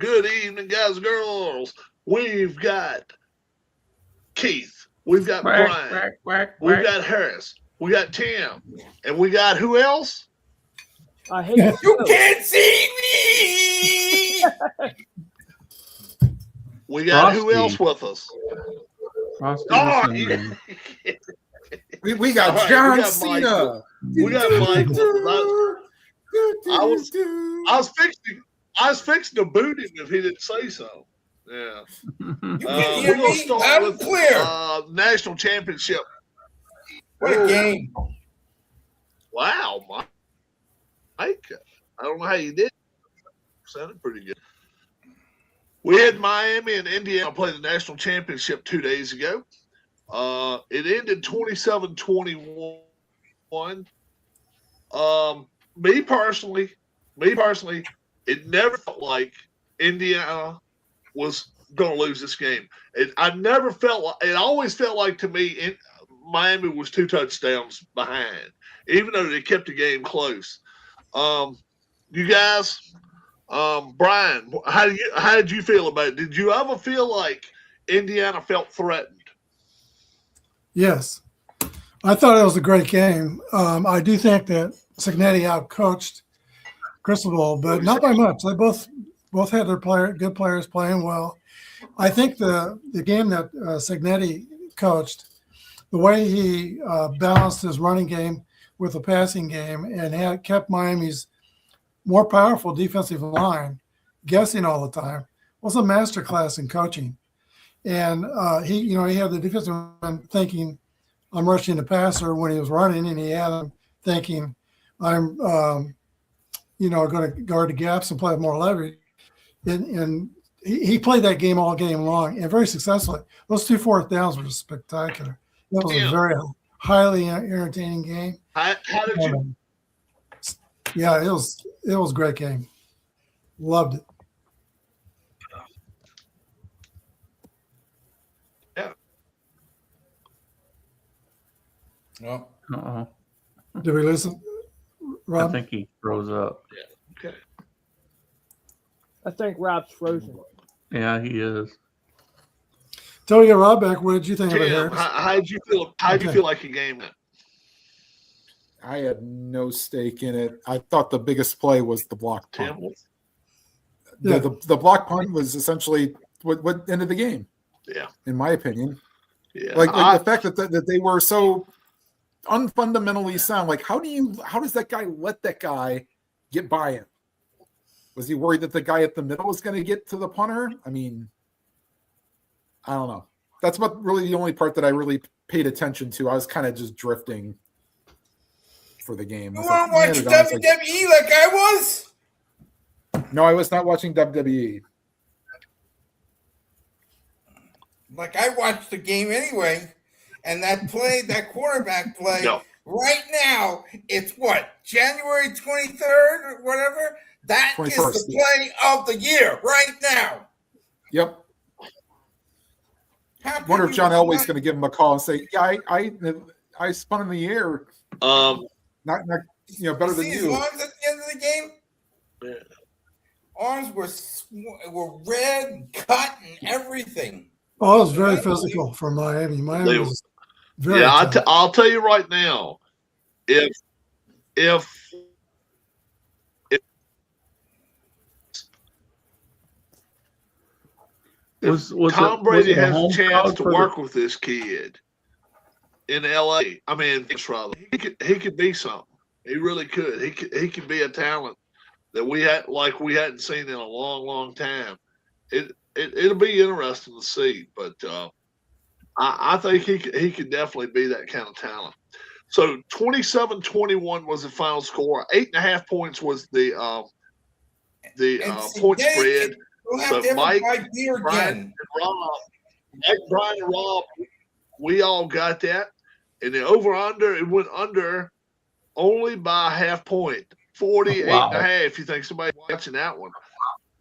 Good evening, guys and girls. We've got Keith. We've got Brian. We've got Harris. We got Tim. And we got who else? I hate you. You can't see me. We got who else with us? We got John Cena. We got Mike. I was fixing to boot him if he didn't say so. Yeah. You can hear me loud and clear. National Championship. What a game. Wow, Mike. I don't know how you did. Sounded pretty good. We had Miami and Indiana play the national championship 2 days ago. It ended 27-21. Me personally, it never felt like Indiana was going to lose this game. It always felt like to me Miami was 2 touchdowns behind, even though they kept the game close. You guys, Brian, how did you feel about it? Did you ever feel like Indiana felt threatened? Yes. I thought it was a great game. I do think that Cignetti outcoached Cristobal, but not by much. They both had their good players playing well. I think the game that Cignetti coached, the way he balanced his running game with the passing game and kept Miami's more powerful defensive line guessing all the time was a masterclass in coaching. And he had the defensive line thinking, I'm rushing the passer when he was running, and he had him thinking, I'm going to guard the gaps and play with more leverage. And he played that game all game long and very successfully. Those 2 fourth downs were spectacular. That was a very highly entertaining game. How did you? Yeah, it was a great game. Loved it. Yeah. Well, Did we listen, Rob? I think he froze up. Yeah. Okay. I think Rob's frozen. Yeah, he is. Till we get Rob back, what did you think of it, Harris? How did you feel? How did you feel like your game went? I had no stake in it. I thought the biggest play was the block punt. Yeah. The block punt was essentially what ended the game. Yeah, in my opinion. Yeah, like the fact that they were so unfundamentally sound. Like how does that guy let that guy get by him? Was he worried that the guy at the middle was going to get to the punter? I mean, I don't know. That's really the only part that I really paid attention to. I was kind of just drifting for the game. You weren't watching WWE like I was? No, I was not watching WWE. Like I watched the game anyway, and that quarterback play, right now, it's what, January 23rd or whatever? That is the play of the year right now. Yep. I wonder if John Elway's going to give him a call and say, "Yeah, I spun in the air, not better than you." His arms at the end of the game, arms were red, cut, and everything. Oh, it was very physical for Miami. Miami was very tough. I'll tell you right now, if Tom Brady has a chance to work with this kid in LA, I mean, he could be something. He really could. He could be a talent that we hadn't seen in a long, long time. It'll be interesting to see, but I think he could definitely be that kind of talent. So 27-21 was the final score. 8.5 points was the point spread. So Mike, Brian, and Rob, we all got that. And the over-under, it went under only by a half point. 48.5, you think somebody's watching that one.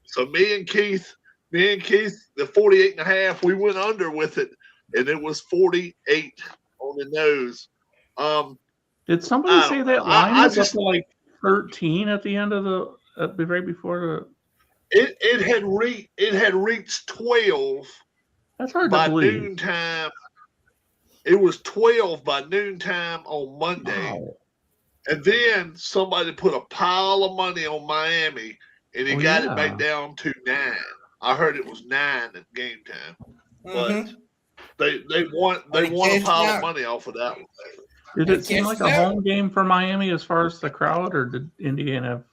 So me and Keith, the 48.5, we went under with it, and it was 48 on the nose. Did somebody say that line was up to like 13 at the end of right before the It had reached 12. That's hard by to believe. noontime. It was 12 by noontime on Monday. Wow. And then somebody put a pile of money on Miami, and he got it back down to 9. I heard it was 9 at game time. Mm-hmm. But they won a pile of money off of that one. Did it seem like a home game for Miami as far as the crowd, or did Indiana?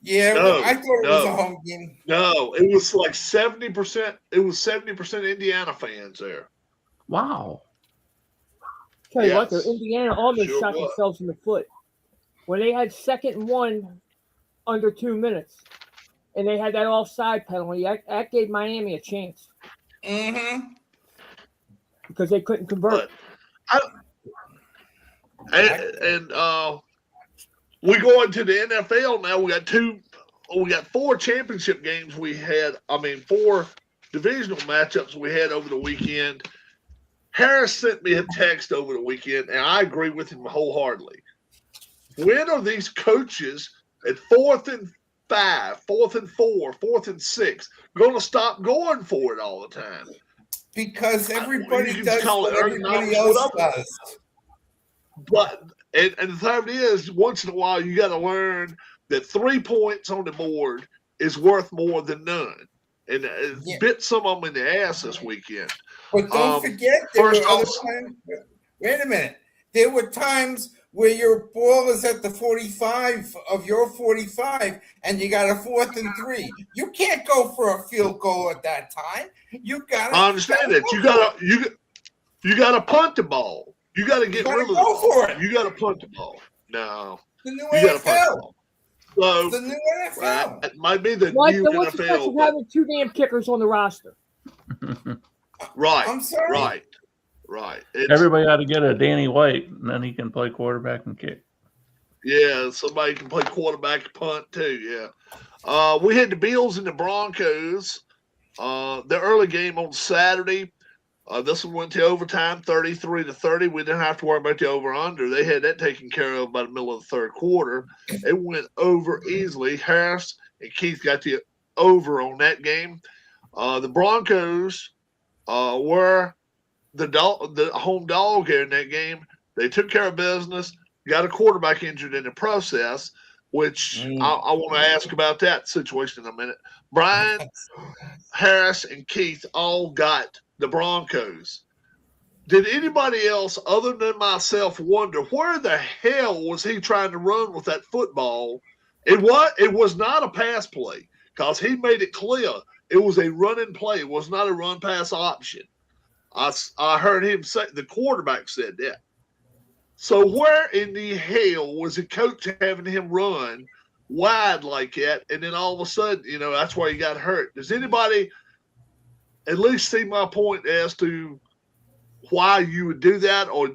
Yeah, No, I thought it was a home game. No, it was like 70%. It was 70% Indiana fans there. Wow. Tell you what, though, Indiana almost shot themselves in the foot when they had 2nd and 1 under 2 minutes, and they had that offside penalty. That gave Miami a chance. Mm-hmm. Because they couldn't convert. We go into the NFL now. We got 4 championship games. 4 divisional matchups we had over the weekend. Harris sent me a text over the weekend, and I agree with him wholeheartedly. When are these coaches at 4th and 5, 4th and 4, 4th and 6 going to stop going for it all the time? Because everybody does what everybody else does. But and the thing is, once in a while, you got to learn that 3 points on the board is worth more than none. And bit some of them in the ass this weekend. But don't forget, wait a minute. There were times where your ball is at the 45 of your 45, and you got a 4th and 3. You can't go for a field goal at that time. I understand that. You got to punt the ball. You got to get rid of it. You got to punt the ball. No, the new you got to punt the ball. So the new NFL. It might be the new NFL. What's the sense of having 2 damn kickers on the roster? Right. I'm sorry. Right. Everybody ought to get a Danny White, and then he can play quarterback and kick. Yeah, somebody can play quarterback and punt too. Yeah. We had the Bills and the Broncos. The early game on Saturday. This one went to overtime, 33-30. We didn't have to worry about the over/under. They had that taken care of by the middle of the third quarter. It went over easily. Harris and Keith got the over on that game. The Broncos were the home dog here in that game. They took care of business, got a quarterback injured in the process, which I want to ask about that situation in a minute. Brian, Harris, and Keith all got the Broncos. Did anybody else other than myself wonder where the hell was he trying to run with that football? It was not a pass play because he made it clear it was a running play. It was not a run pass option. I heard him say, the quarterback said that. So where in the hell was the coach having him run wide like that? And then all of a sudden, that's why he got hurt. Does anybody at least see my point as to why you would do that? Or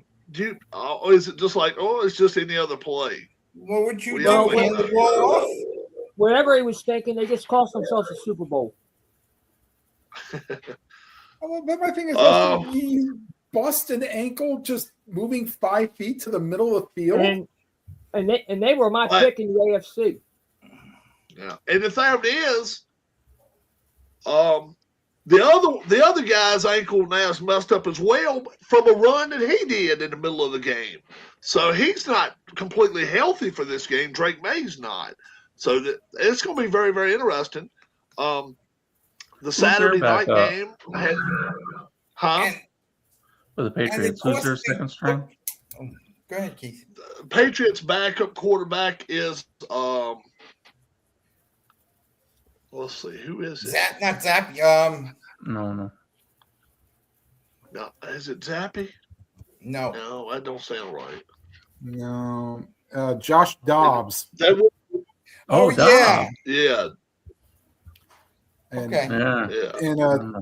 is it just like, it's just any other play? What would you do? Hand the ball off? Whatever he was thinking, they just cost themselves a Super Bowl. But my thing is, you bust an ankle just moving 5 feet to the middle of the field. And they were my pick in the AFC. Yeah. And the thing is, the other guy's ankle now is messed up as well from a run that he did in the middle of the game. So he's not completely healthy for this game. Drake May's not. So it's going to be very, very interesting. The Saturday night game had, For the Patriots, who's their second string? Go ahead, Keith. The Patriots' backup quarterback is let's see, who is it? Not Zappy. No. No, is it Zappy? No, that don't sound right. No, Josh Dobbs. Yeah. Yeah. And, okay. And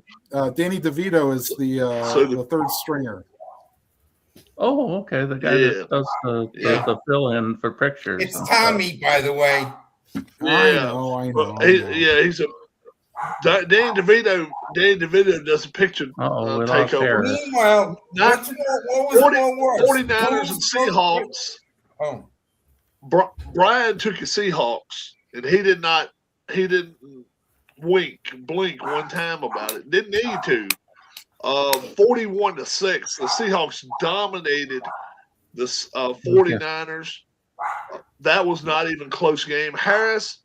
Danny DeVito is the third stringer. Oh, okay. The guy that does the fill-in for pictures. It's Tommy, by the way. Yeah. I know. He's a Danny DeVito does a picture takeover. Meanwhile, what was more worse? 49ers and Seahawks. Oh. Brian took the Seahawks, and he didn't blink one time about it. Didn't need to. 41-6. The Seahawks dominated the 49ers. That was not even a close game. Harris,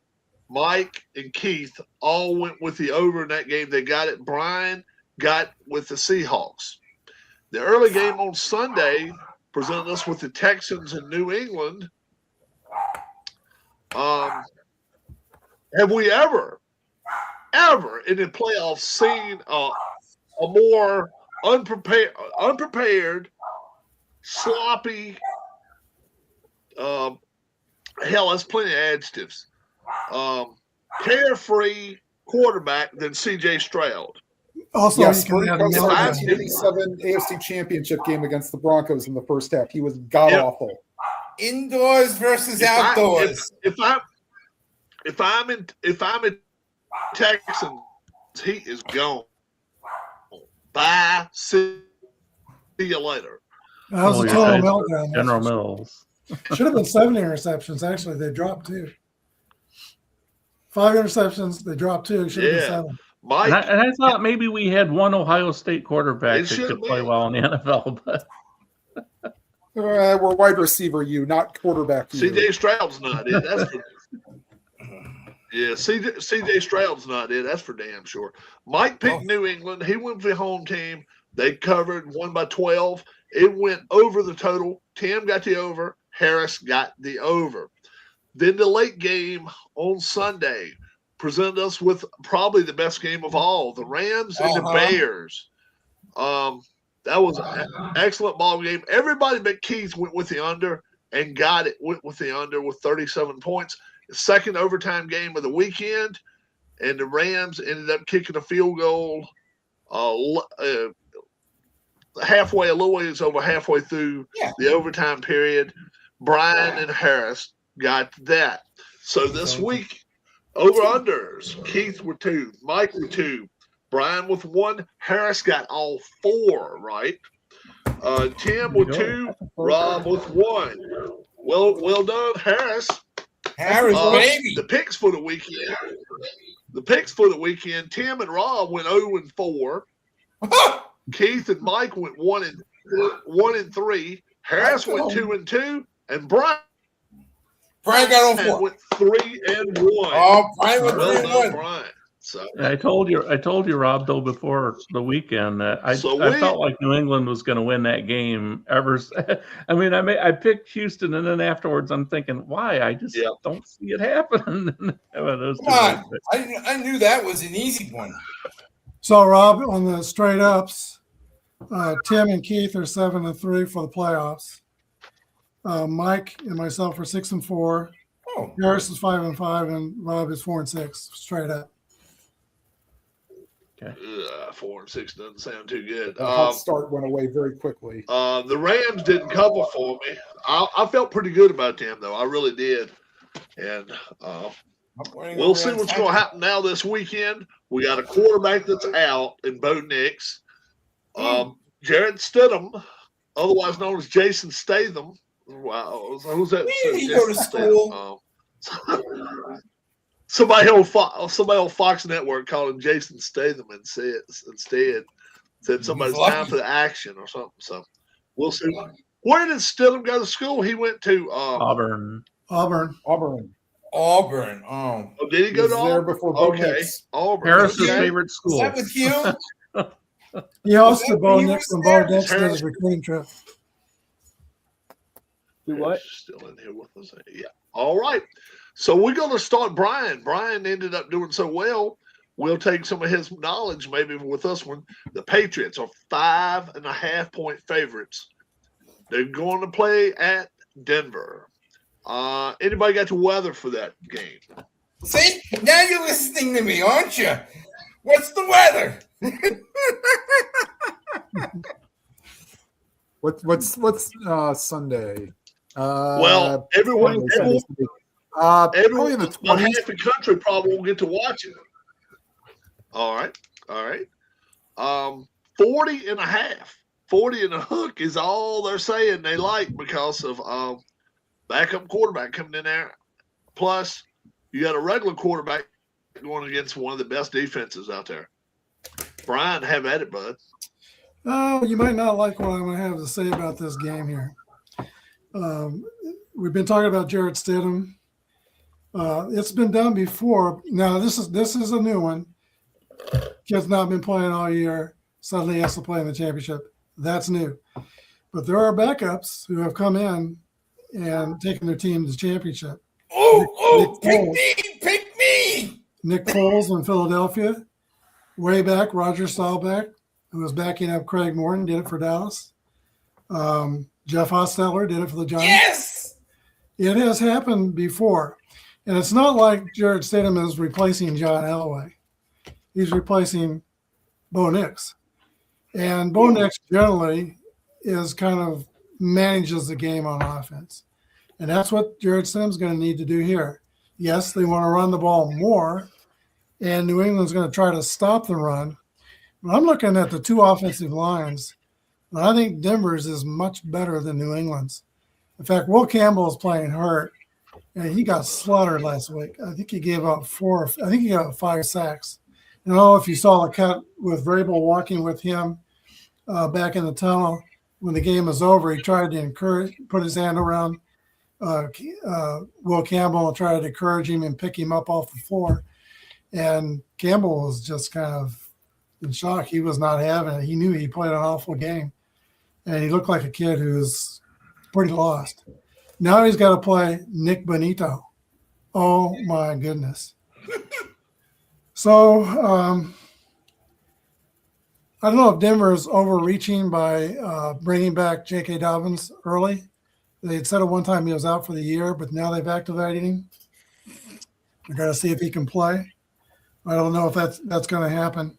Mike, and Keith all went with the over in that game. They got it. Brian got with the Seahawks. The early game on Sunday presented us with the Texans in New England. Have we ever in the playoffs seen a more unprepared, sloppy, that's plenty of adjectives, carefree quarterback than C.J. Stroud? Also, yes, the 1987 AFC Championship game against the Broncos in the first half. He was god-awful. Indoors versus outdoors. If I'm in Texans, he is gone. Bye. See you later. That was a total meltdown. General Mills. Should have been 7 interceptions. Actually, they dropped 2. 5 interceptions. They dropped 2. Should have been 7. Mike, and I thought maybe we had one Ohio State quarterback that could play well in the NFL, but we're wide receiver you, not quarterback you. C.J. Stroud's not it. That's for, C.J. Stroud's not it. That's for damn sure. Mike picked New England. He went for the home team. They covered, won by 12. It went over the total. Tim got the over. Harris got the over. Then the late game on Sunday presented us with probably the best game of all, the Rams and the Bears. That was an excellent ball game. Everybody but Keith went with the under and got it, went with the under with 37 points. The second overtime game of the weekend, and the Rams ended up kicking a field goal halfway, a little ways over halfway through the overtime period. Brian and Harris got that. So this week, over-unders, Keith with 2, Mike with 2, Brian with 1, Harris got all 4, right? Tim with 2, Rob with 1. Well done, Harris. Baby. The picks for the weekend. Tim and Rob went 0-4. Keith and Mike went 1-3. Harris went 2-2, and Brian got on 4. Went 3-1. Oh, Brian went 3-1. Brian. So I told you, Rob, though, before the weekend that I felt like New England was going to win that game. I picked Houston, and then afterwards I'm thinking, why? I just don't see it happening. Come on. I knew that was an easy one. So, Rob, on the straight ups, Tim and Keith are 7-3 for the playoffs. Mike and myself are 6-4. Oh. Harris is 5-5, and Rob is 4-6 straight up. Okay. 4-6 doesn't sound too good. The hot start went away very quickly. The Rams didn't cover for me. I felt pretty good about them, though. I really did. And we'll see what's going to happen now this weekend. We got a quarterback that's out in Bo Nix. Jared Stidham, otherwise known as Jason Statham. Wow, who's that? He go to school. Somebody on Fox Network called him Jason Statham and said somebody's time for the action or something. So we'll see. Where did Stidham go to school? He went to Auburn. Oh, did he go to Auburn? There before Bo Nix. Auburn. Harris's favorite school. Is that with you? He hosted Bo Nix when Bo Nix did his recruiting trip. Do what? Still in here with us. Yeah. All right. So we're going to start Brian. Brian ended up doing so well. We'll take some of his knowledge maybe with this one. The Patriots are 5.5-point favorites. They're going to play at Denver. Anybody got the weather for that game? See, now you're listening to me, aren't you? What's the weather? What's Sunday? Well, everyone in the 20s. Half the country probably won't get to watch it. All right. 40.5. 40 and a hook is all they're saying they like because of backup quarterback coming in there. Plus, you got a regular quarterback going against one of the best defenses out there. Brian, have at it, bud. Oh, you might not like what I'm going to have to say about this game here. We've been talking about Jarrett Stidham. It's been done before. Now, this is a new one. Kid's not been playing all year. Suddenly he has to play in the championship. That's new. But there are backups who have come in and taken their team to the championship. Pick me! Nick Foles in Philadelphia. Way back, Roger Staubach, who was backing up Craig Morton, did it for Dallas. Jeff Hostetler did it for the Giants. Yes! It has happened before. And it's not like Jarrett Stidham is replacing John Elway. He's replacing Bo Nix. And Bo Nix generally is kind of manages the game on offense. And that's what Jarrett Stidham's going to need to do here. Yes, they want to run the ball more, and New England's going to try to stop the run. But I'm looking at the two offensive lines, and I think Denver's is much better than New England's. In fact, Will Campbell is playing hurt, and he got slaughtered last week. I think he gave up 5 sacks. You know, if you saw the cut with Vrabel walking with him back in the tunnel when the game was over, he tried to put his hand around Will Campbell and try to encourage him and pick him up off the floor. And Campbell was just kind of in shock. He was not having it. He knew he played an awful game. And he looked like a kid who was pretty lost. Now he's got to play Nick Bonito. Oh, my goodness. So I don't know if Denver is overreaching by bringing back J.K. Dobbins early. They had said at one time he was out for the year, but now they've activated him. They're going to see if he can play. I don't know if that's going to happen.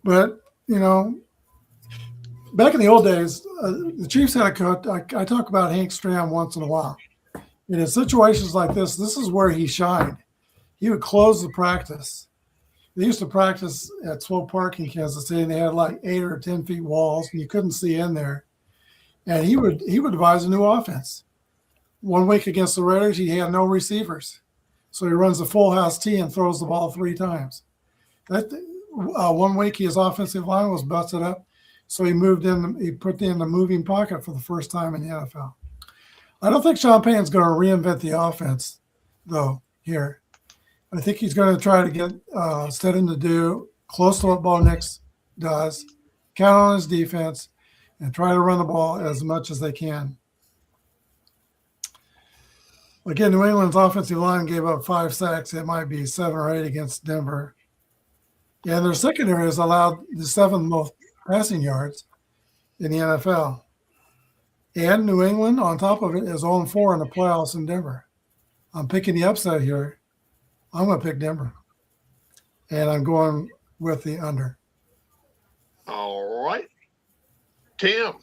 But, you know, back in the old days, the Chiefs had a coach. I talk about Hank Stram once in a while. And in situations like this is where he shined. He would close the practice. They used to practice at Swope Park in Kansas City, and they had like 8 or 10 feet walls, and you couldn't see in there. And he would devise a new offense. One week against the Raiders, he had no receivers. So he runs a full house tee and throws the ball 3 times. One week his offensive line was busted up, so he put in the moving pocket for the first time in the NFL. I don't think Sean Payton's going to reinvent the offense, though, here. I think he's going to try to get Stidham to do close to what Bo Nix does, count on his defense, and try to run the ball as much as they can. Again, New England's offensive line gave up 5 sacks. It might be 7 or 8 against Denver. Yeah, and their secondary has allowed the 7th most passing yards in the NFL. And New England, on top of it, is 0-4 in the playoffs in Denver. I'm picking the upset here. I'm going to pick Denver. And I'm going with the under. All right. Tim.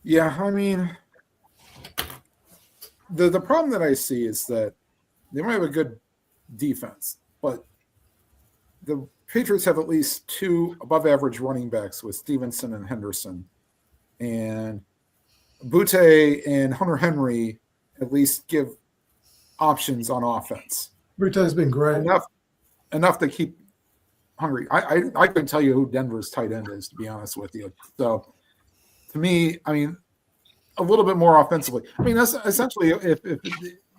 Yeah, I mean, the problem that I see is that they might have a good defense, but the Patriots have at least 2 above-average running backs with Stevenson and Henderson. And Butte and Hunter Henry at least give options on offense. Butte's been great. Enough to keep hungry. I couldn't tell you who Denver's tight end is, to be honest with you. So, to me, I mean, a little bit more offensively. I mean, that's essentially if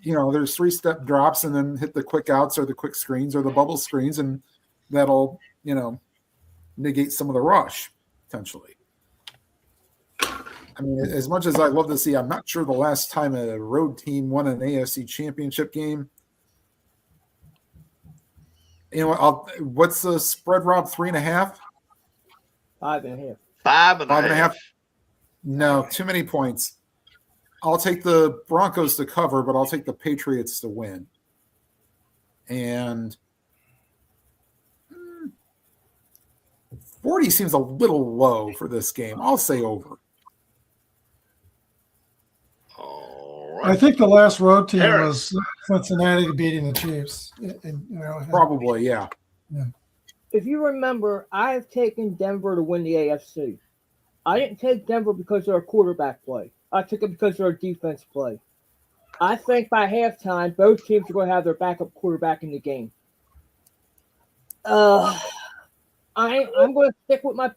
you know, there's 3-step drops and then hit the quick outs or the quick screens or the bubble screens, and that'll, you know, negate some of the rush potentially. I mean, as much as I'd love to see, I'm not sure the last time a road team won an AFC Championship game. You know, what's the spread, Rob? 3.5? 5.5. 5.5. No, too many points. I'll take the Broncos to cover, but I'll take the Patriots to win. And 40 seems a little low for this game. I'll say over. All right. I think the last road team was Cincinnati beating the Chiefs. Probably, yeah. If you remember, I have taken Denver to win the AFC. I didn't take Denver because of their quarterback play. I took it because of their defense play. I think by halftime, both teams are going to have their backup quarterback in the game. I'm going to stick with my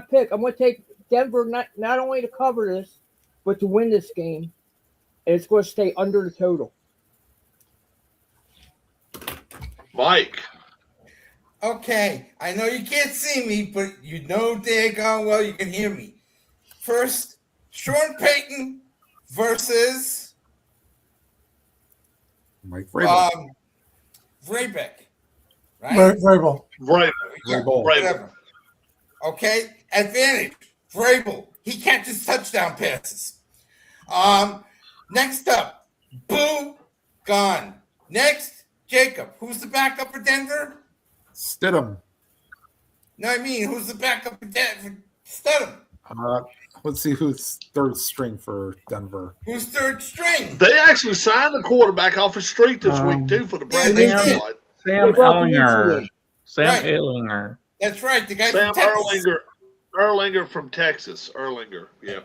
pick. I'm going to take Denver not only to cover this, but to win this game, and it's going to stay under the total. Mike. Okay, I know you can't see me, but you know daggone well you can hear me. First, Sean Payton versus Mike Vrabel. Vrabel, right? Vrabel. Okay, advantage. Vrabel. He catches touchdown passes. Next up, Boo, gone. Next, Jacob. Who's the backup for Denver? Stidham. No, I mean, who's the backup for Stidham? Let's see who's third string for Denver. Who's third string? They actually signed the quarterback off the street this week, too, for the brand new squad. Sam Ehlinger. Sam Ehlinger. That's right. The guy Sam from Texas. Erlinger from Texas. Erlinger, yeah.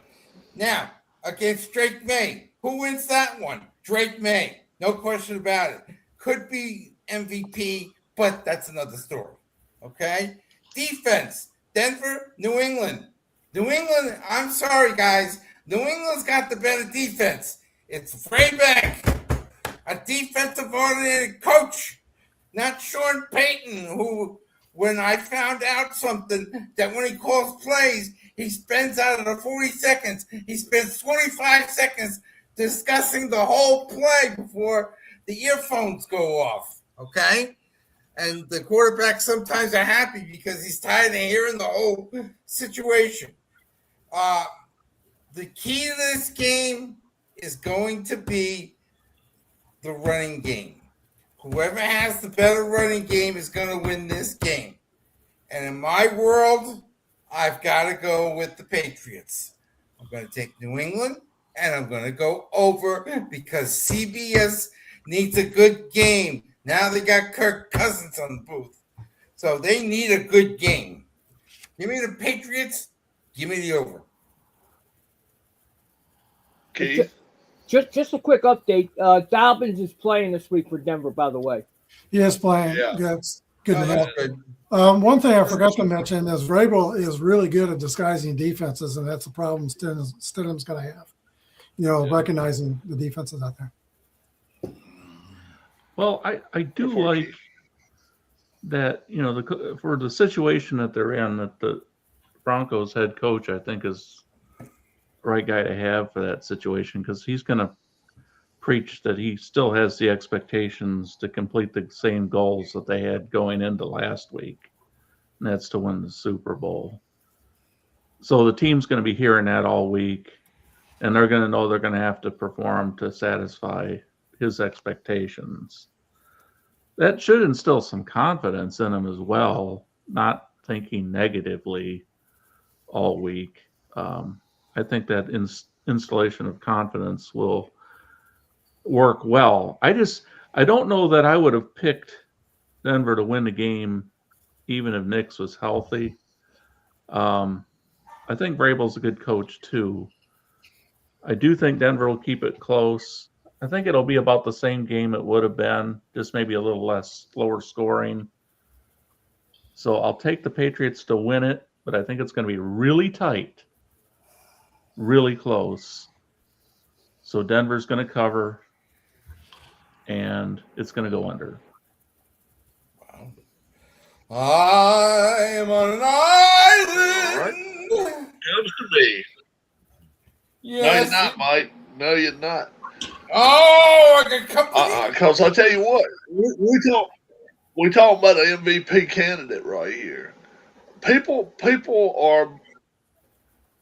Now, against Drake May. Who wins that one? Drake May. No question about it. Could be MVP, but that's another story. Okay? Defense. Denver, New England. New England, I'm sorry, guys. New England's got the better defense. It's Vrabel, a defensive-oriented coach, not Sean Payton, who, when I found out something, that when he calls plays, he spends out of the 40 seconds, he spends 25 seconds discussing the whole play before the earphones go off, okay? And the quarterbacks sometimes are happy because he's tired of hearing the whole situation. The key to this game is going to be the running game. Whoever has the better running game is going to win this game. And in my world, I've got to go with the Patriots. I'm going to take New England, and I'm going to go over because CBS needs a good game. Now they got Kirk Cousins on the booth. So they need a good game. Give me the Patriots. Give me the over. Keith? Just a quick update. Dobbins is playing this week for Denver, by the way. He is playing. Yeah. That's good to know. One thing I forgot to mention is Vrabel is really good at disguising defenses, and that's a problem Stidham's going to have. Recognizing the defenses out there. Well, I do like that, for the situation that they're in, that the Broncos head coach, I think, is the right guy to have for that situation, because he's going to preach that he still has the expectations to complete the same goals that they had going into last week, and that's to win the Super Bowl. So the team's going to be hearing that all week, and they're going to know they're going to have to perform to satisfy his expectations. That should instill some confidence in him as well, not thinking negatively all week. I think that installation of confidence will work well. I don't know that I would have picked Denver to win the game even if Nix was healthy. I think Vrabel's a good coach too. I do think Denver will keep it close. I think it'll be about the same game it would have been, just maybe a little less lower scoring. So I'll take the Patriots to win it, but I think it's going to be really tight, really close. So Denver's going to cover, and it's going to go under. Wow. I'm on an island. Right. Comes to me. Yes. No, you're not, Mike. No, you're not. Oh, I can come. Because I tell you what, we talk about an MVP candidate right here. People are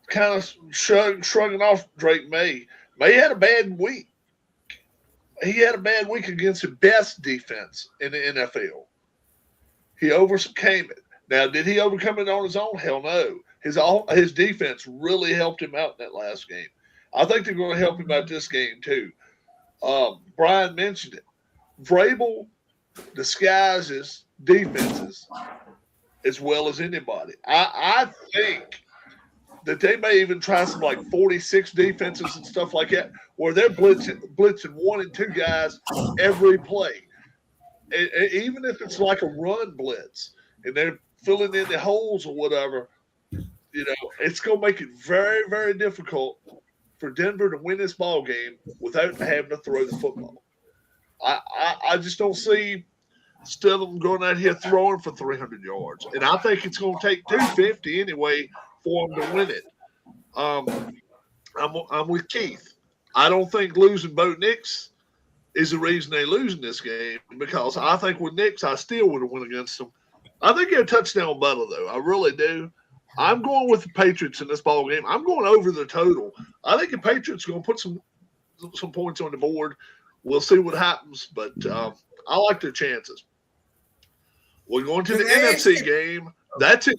kind of shrugging off Drake May. May had a bad week. He had a bad week against the best defense in the NFL. He overcame it. Now, did he overcome it on his own? Hell no. His defense really helped him out in that last game. I think they're going to help him out this game too. Brian mentioned it. Vrabel disguises defenses as well as anybody. I think that they may even try some like 46 defenses and stuff like that, where they're blitzing 1 and 2 guys every play. And even if it's like a run blitz and they're filling in the holes or whatever, it's going to make it very, very difficult for Denver to win this ball game without having to throw the football. I just don't see Stidham going out here throwing for 300 yards. And I think it's going to take 250 anyway for him to win it. I'm with Keith. I don't think losing Bo Nix is the reason they lose in this game, because I think with Nix, I still would have won against them. I think they're a touchdown better, though. I really do. I'm going with the Patriots in this ball game. I'm going over the total. I think the Patriots are going to put some points on the board. We'll see what happens, but I like their chances. We're going to the NFC game. That's it.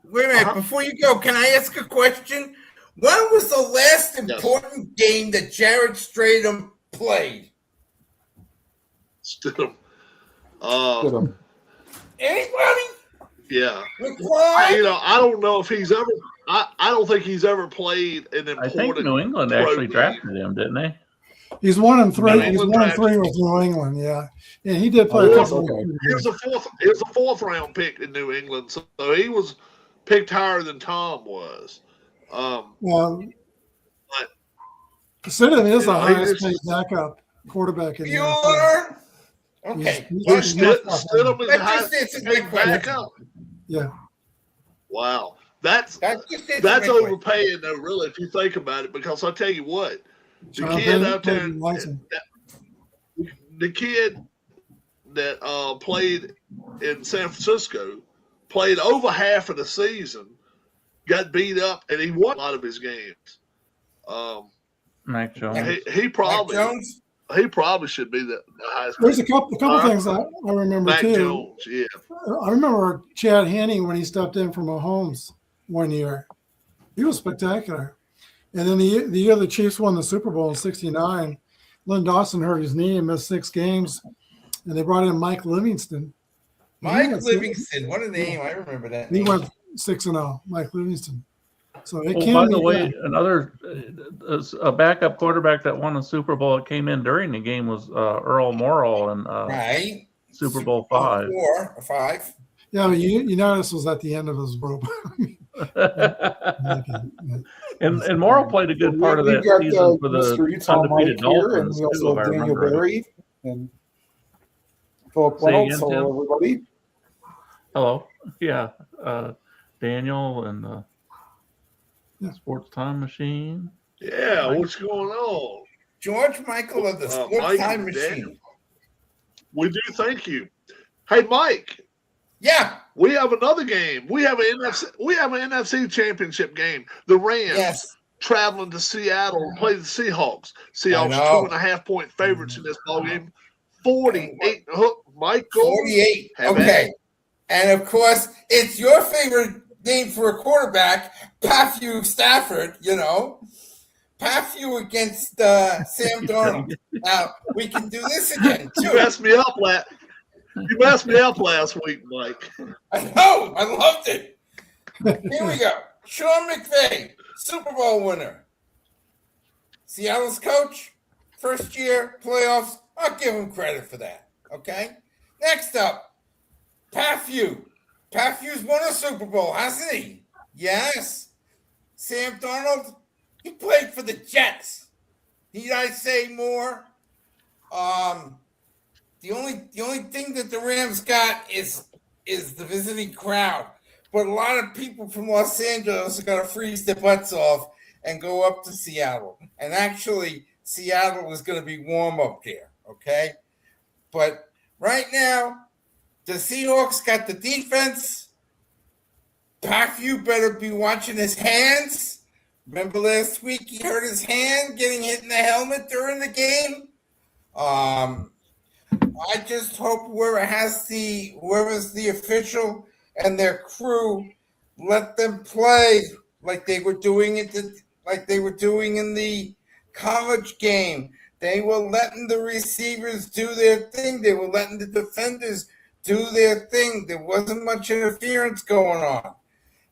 Wait a minute. Before you go, can I ask a question? When was the last important game that Jared Stidham played? Stidham. Anybody? Yeah. I don't know if he's ever – I don't think he's ever played an important – I think New England actually drafted him, didn't they? He's 1-3. He's 1-3 with New England, yeah. And he did play a couple of games. He was a fourth-round pick in New England, so he was picked higher than Tom was. Stidham is the highest paid backup quarterback in the NFL. Okay. Stidham is the highest paid backup. Yeah. Wow. That's overpaying, though, really, if you think about it, because I'll tell you what, the kid out there, the kid that played in San Francisco, played over half of the season, got beat up, and he won a lot of his games. Mac Jones. He probably should be the highest. There's a couple things I remember Mac too. Jones, yeah. I remember Chad Henne when he stepped in for Mahomes one year. He was spectacular. And then the year the Chiefs won the Super Bowl in '69, Lynn Dawson hurt his knee and missed 6 games, and they brought in Mike Livingston. Livingston, what a name! I remember that. He went 6-0, Mike Livingston. So it by the way, a backup quarterback that won a Super Bowl that came in during the game was Earl Morrall in Super Bowl 5. 4 or 5. Yeah, but you know this was at the end of his rope. And Morrall played a good part of that season for the undefeated Dolphins. And we also have Daniel Berry and Philip Reynolds. Hello, everybody. Hello. Yeah. Daniel and Sports Time Machine. Yeah, what's going on? George Michael of the Sports Time Machine. We do, thank you. Hey, Mike. Yeah. We have another game. We have an NFC Championship game. The Rams traveling to Seattle to play the Seahawks. Seahawks 2.5-point favorites in this ball game. 48. Michael. 48. Okay. And of course, it's your favorite game for a quarterback, Matthew Stafford, Matthew against Sam Darnold. Now, we can do this again, too. You messed me up last week, Mike. I know. I loved it. Here we go. Sean McVay, Super Bowl winner. Seattle's coach, first year, playoffs. I'll give him credit for that. Okay? Next up, Matthew. Matthew's won a Super Bowl, hasn't he? Yes. Sam Darnold, he played for the Jets. Need I say more? The only thing that the Rams got is the visiting crowd. But a lot of people from Los Angeles are going to freeze their butts off and go up to Seattle. And actually, Seattle is going to be warm up there, okay? But right now, the Seahawks got the defense. Matthew better be watching his hands. Remember last week he hurt his hand getting hit in the helmet during the game? I just hope whoever's the official and their crew, let them play like they were doing in the college game. They were letting the receivers do their thing. They were letting the defenders do their thing. There wasn't much interference going on.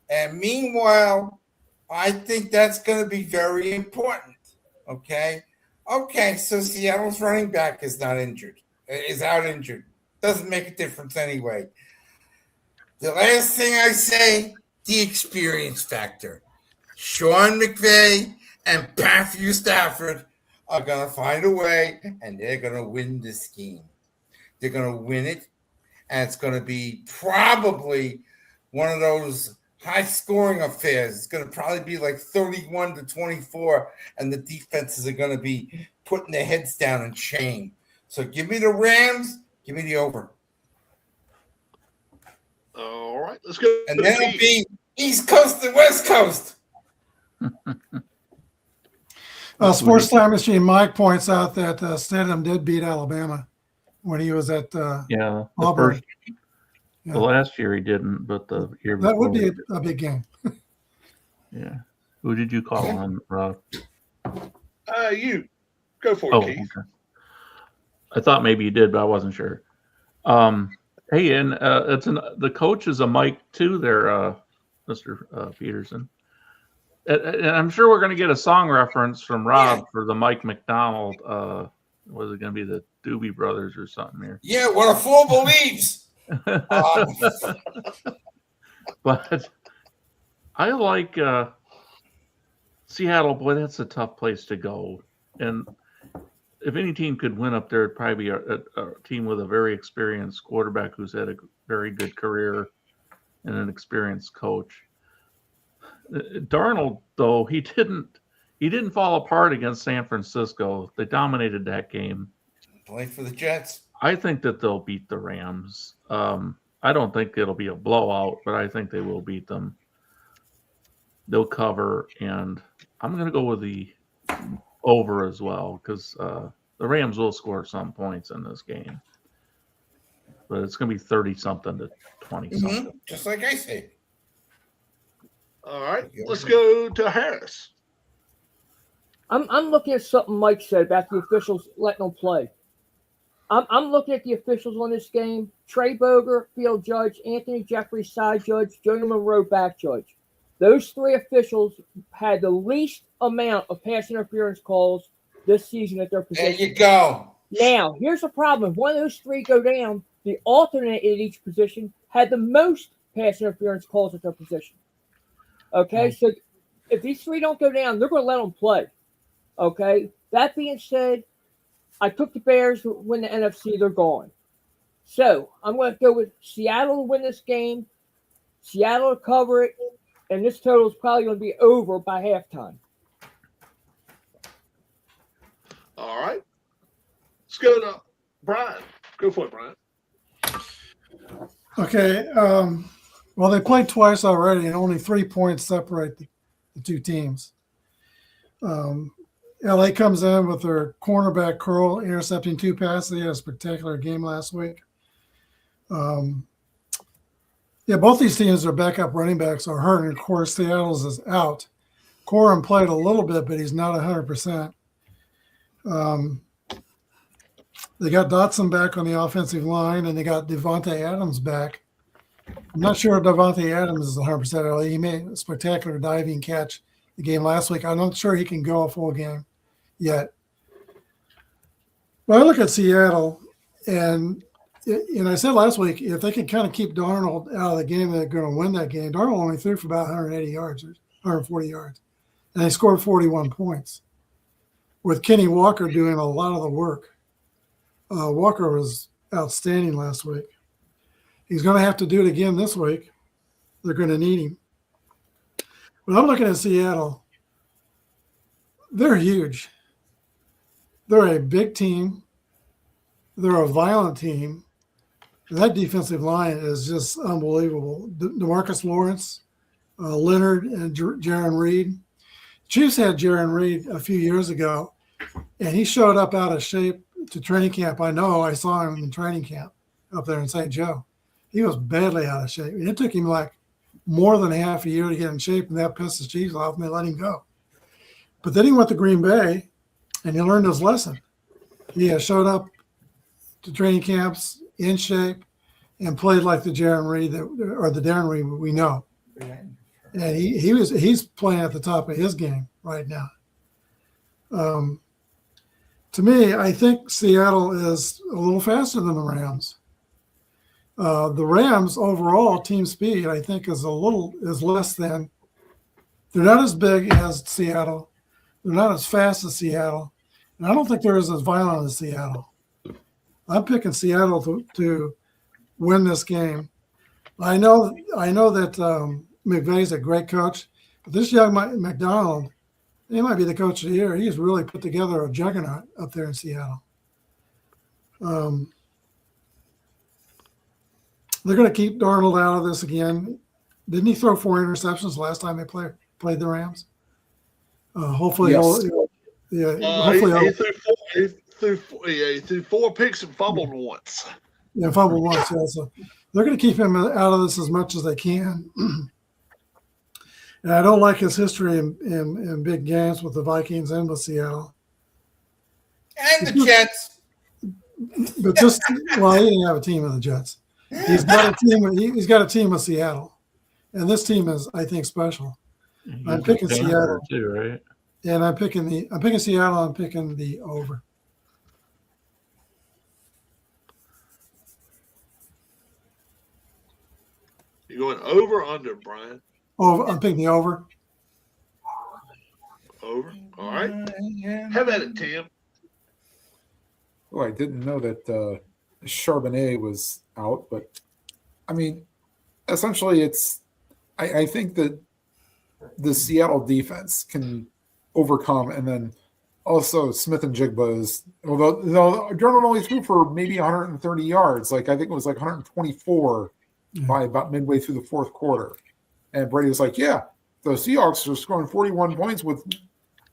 And meanwhile, I think that's going to be very important. Okay. So Seattle's running back is out injured. Doesn't make a difference anyway. The last thing I say, the experience factor. Sean McVay and Matthew Stafford are going to find a way, and they're going to win this game. They're going to win it, and it's going to be probably one of those high-scoring affairs. It's going to probably be like 31-24, and the defenses are going to be putting their heads down in shame. So give me the Rams. Give me the over. All right, let's go. And then it'll be East Coast and West Coast. Sports Time Machine Mike points out that Stidham did beat Alabama when he was at Auburn. The last year he didn't, but the year that before would be a big game. Yeah. Who did you call on, Rob? You. Go for it, Keith. Okay. I thought maybe you did, but I wasn't sure. Hey, and the coach is a Mike too there, Mr. Peterson. And I'm sure we're going to get a song reference from Rob for the Mike McDonald. Was it going to be the Doobie Brothers or something here? Yeah, what a fool believes. But I like Seattle. Boy, that's a tough place to go. And if any team could win up there, it'd probably be a team with a very experienced quarterback who's had a very good career and an experienced coach. Darnold, though, he didn't fall apart against San Francisco. They dominated that game. Played for the Jets. I think that they'll beat the Rams. I don't think it'll be a blowout, but I think they will beat them. They'll cover, and I'm going to go with the over as well because the Rams will score some points in this game. But it's going to be 30-something to 20-something. Just like I say. All right, let's go to Harris. I'm looking at something Mike said about the officials letting them play. I'm looking at the officials on this game. Trey Boger, field judge, Anthony Jeffries, side judge, Jody Monroe, back judge. Those three officials had the least amount of pass interference calls this season at their position. There you go. Now, here's the problem. If one of those three go down, the alternate at each position had the most pass interference calls at their position. Okay, so if these three don't go down, they're going to let them play. Okay, that being said, I took the Bears to win the NFC. They're gone. So I'm going to go with Seattle to win this game, Seattle to cover it, and this total is probably going to be over by halftime. All right. Let's go to Brian. Go for it, Brian. Okay. Well, they played twice already, and only 3 points separate the two teams. LA comes in with their cornerback Curl intercepting 2 passes. They had a spectacular game last week. Both these teams, their backup running backs are hurt, and of course, Seattle's is out. Corum played a little bit, but he's not 100%. They got Dotson back on the offensive line, and they got Devontae Adams back. I'm not sure if Devontae Adams is 100%. He made a spectacular diving catch the game last week. I'm not sure he can go a full game yet. But I look at Seattle, and I said last week, if they can kind of keep Darnold out of the game, they're going to win that game. Darnold only threw for about 180 yards or 140 yards, and they scored 41 points with Kenny Walker doing a lot of the work. Walker was outstanding last week. He's going to have to do it again this week. They're going to need him. But I'm looking at Seattle. They're huge. They're a big team. They're a violent team. That defensive line is just unbelievable. DeMarcus Lawrence, Leonard, and Jaron Reed. Chiefs had Jaron Reed a few years ago, and he showed up out of shape to training camp. I saw him in training camp up there in St. Joe. He was badly out of shape. It took him like more than half a year to get in shape, and that pissed the Chiefs off, and they let him go. But then he went to Green Bay, and he learned his lesson. He showed up to training camps in shape and played like the Darren Reed we know. and he's playing at the top of his game right now. To me, I think Seattle is a little faster than the Rams. The Rams overall team speed, I think, is less than. They're not as big as Seattle. They're not as fast as Seattle, and I don't think they're as violent as Seattle. I'm picking Seattle to win this game. I know that McVay's a great coach, but this young McDonald, he might be the coach of the year. He's really put together a juggernaut up there in Seattle. They're going to keep Darnold out of this again. Didn't he throw 4 interceptions last time they played the Rams? Hopefully, yes. He threw 4 picks and fumbled once. Yeah, fumbled once. Yeah, so they're going to keep him out of this as much as they can. And I don't like his history in big games with the Vikings and with Seattle. And the Jets. But he didn't have a team of the Jets. He's got a team of Seattle. And this team is, I think, special. I'm picking Seattle too, right? And I'm picking Seattle. I'm picking the over. You going over or under, Brian? Over. I'm picking the over. Over. All right. Have at it, Tim. Oh, I didn't know that Charbonnet was out, but I mean, essentially, I think that the Seattle defense can overcome, and then also Smith and Jigba is, although Darnold only threw for maybe 130 yards, I think it was 124 by about midway through the fourth quarter. And Brady was like, yeah, the Seahawks are scoring 41 points with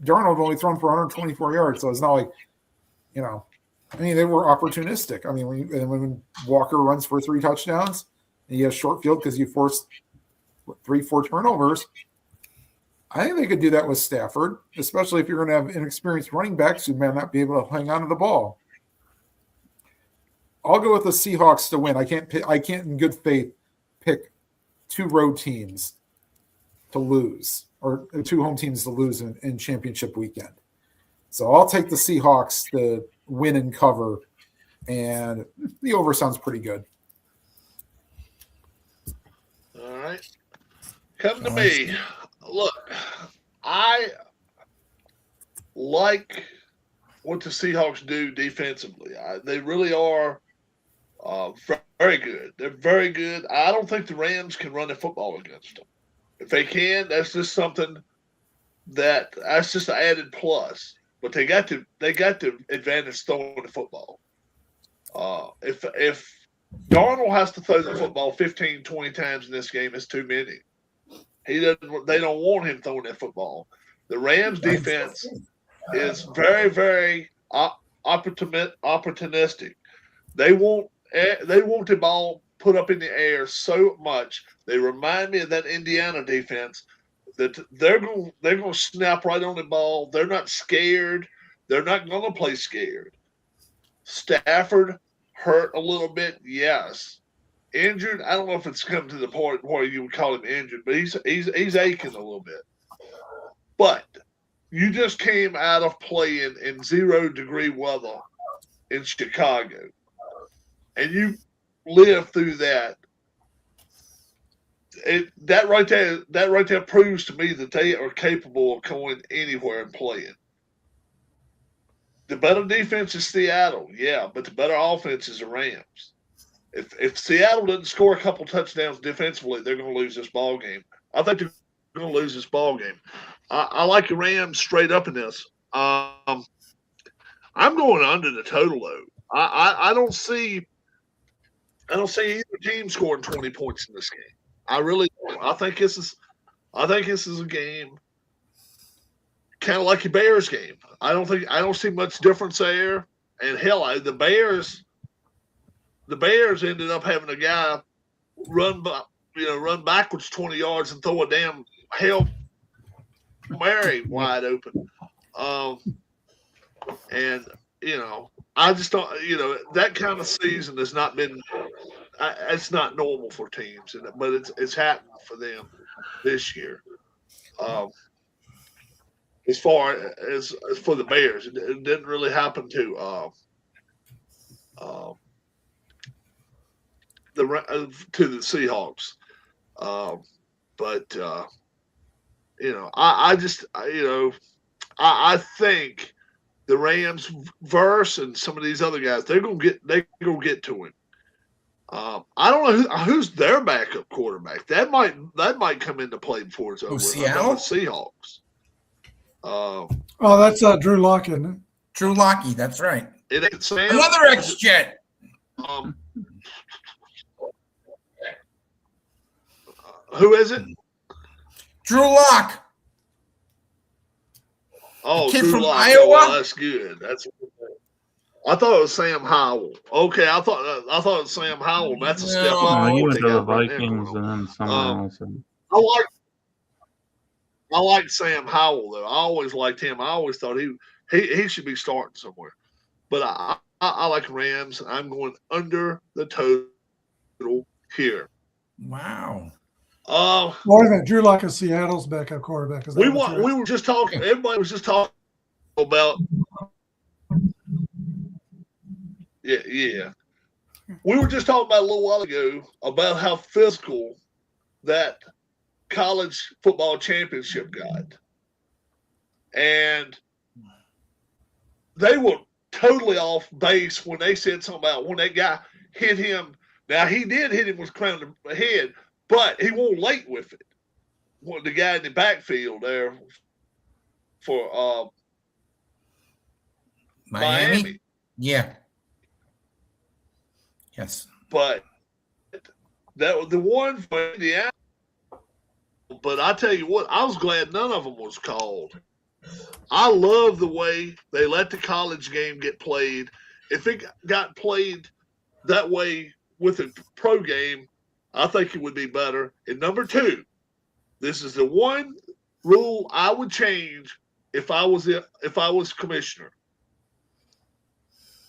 Darnold only thrown for 124 yards. So it's not like, they were opportunistic. I mean, when Walker runs for 3 touchdowns and you have short field because you forced 3-4 turnovers, I think they could do that with Stafford, especially if you're going to have inexperienced running backs who may not be able to hang on to the ball. I'll go with the Seahawks to win. I can't in good faith pick 2 road teams to lose or 2 home teams to lose in championship weekend. So I'll take the Seahawks to win and cover, and the over sounds pretty good. All right. Come to me. Look, I like what the Seahawks do defensively. They really are very good. They're very good. I don't think the Rams can run the football against them. If they can, that's just something that's just an added plus. But they got the advantage throwing the football. If Darnold has to throw the football 15, 20 times in this game, it's too many. They don't want him throwing that football. The Rams defense is very, very opportunistic. They want the ball put up in the air so much. They remind me of that Indiana defense that they're going to snap right on the ball. They're not scared. They're not going to play scared. Stafford hurt a little bit, yes. Injured, I don't know if it's come to the point where you would call him injured, but he's aching a little bit. But you just came out of playing in 0-degree weather in Chicago, and you lived through that. That right there proves to me that they are capable of going anywhere and playing. The better defense is Seattle, yeah, but the better offense is the Rams. If Seattle doesn't score a couple touchdowns defensively, they're going to lose this ball game. I think they're going to lose this ball game. I like the Rams straight up in this. I'm going under the total though. I don't see either team scoring 20 points in this game. I really don't. I think this is a game kind of like the Bears game. I don't see much difference there. And hell, the Bears ended up having a guy run backwards 20 yards and throw a damn Hail Mary wide open. And I just don't. That kind of season has not been. It's not normal for teams, but it's happened for them. this year. As far as for the Bears, it didn't really happen to the Seahawks. But I think the Rams verse and some of these other guys, they're gonna get to him. I don't know who's their backup quarterback. That might come into play before it's over. Seattle? Seahawks. That's Drew Lock, isn't it? Drew Lockey, that's right. It ain't Sam. Another ex-Jet. Who is it? Drew Lock. Oh, kid Drew from Lock. Iowa. Well, that's good. I thought it was Sam Howell. Okay, I thought it was Sam Howell. That's a step up. You went to the Vikings and then someone else. I like Sam Howell though. I always liked him. I always thought he should be starting somewhere. But I like Rams. I'm going under the total here. Wow. More than Drew Lock is Seattle's backup quarterback. We were just talking. Everybody was just talking about. Yeah. We were just talking about a little while ago about how physical that college football championship got. And they were totally off base when they said something about when that guy hit him. Now, he did hit him with the crown of the head, but he won't late with it. The guy in the backfield there for Miami. Yeah. Yes. But that was the one for Indiana. But I tell you what, I was glad none of them was called. I love the way they let the college game get played. If it got played that way with a pro game, I think it would be better. And number two, this is the one rule I would change if I was commissioner.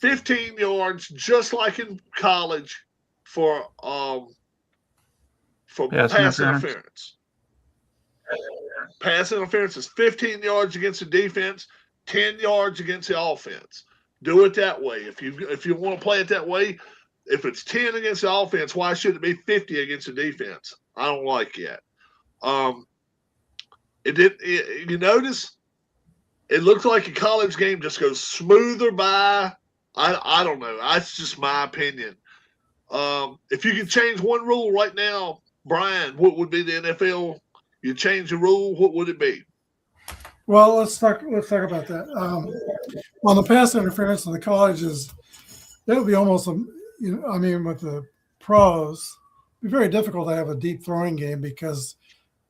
15 yards, just like in college, for pass interference. Pass interference is 15 yards against the defense, 10 yards against the offense. Do it that way. If you want to play it that way, if it's 10 against the offense, why should it be 50 against the defense? I don't like that. You notice it looks like a college game just goes smoother by. I don't know. That's just my opinion. If you could change one rule right now, Brian, what would be the NFL? You change the rule, what would it be? Well, let's talk about that. On the pass interference in the colleges, that would be almost with the pros, it'd be very difficult to have a deep throwing game because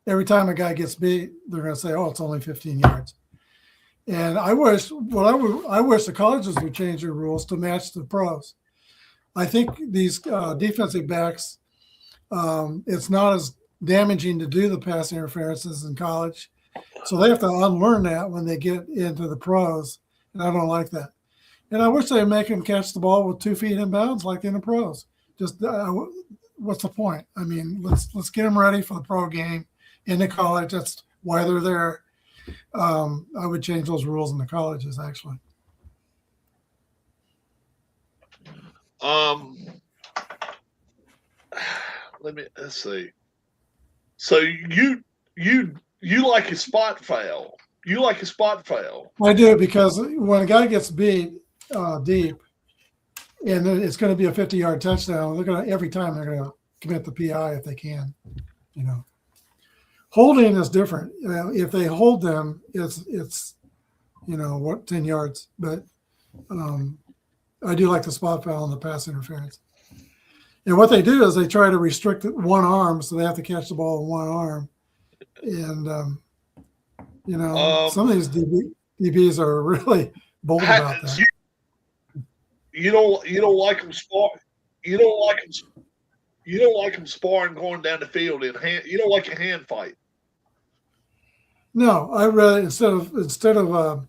every time a guy gets beat, they're going to say, "Oh, it's only 15 yards." And I wish the colleges would change their rules to match the pros. I think these defensive backs, it's not as damaging to do the pass interferences in college. So they have to unlearn that when they get into the pros. And I don't like that. And I wish they'd make them catch the ball with 2 feet in bounds like in the pros. Just what's the point? I mean, let's get them ready for the pro game in the college. That's why they're there. I would change those rules in the colleges, actually. Let's see. So you like a spot foul. You like a spot foul. I do, because when a guy gets beat deep, and it's going to be a 50-yard touchdown, every time they're going to commit the PI if they can. Holding is different. If they hold them, it's 10 yards. But I do like the spot foul and the pass interference. And what they do is they try to restrict one arm, so they have to catch the ball with one arm. And some of these DBs are really bold about that. You don't like them spar. You don't like them sparring going down the field in hand. You don't like a hand fight. No, I rather instead of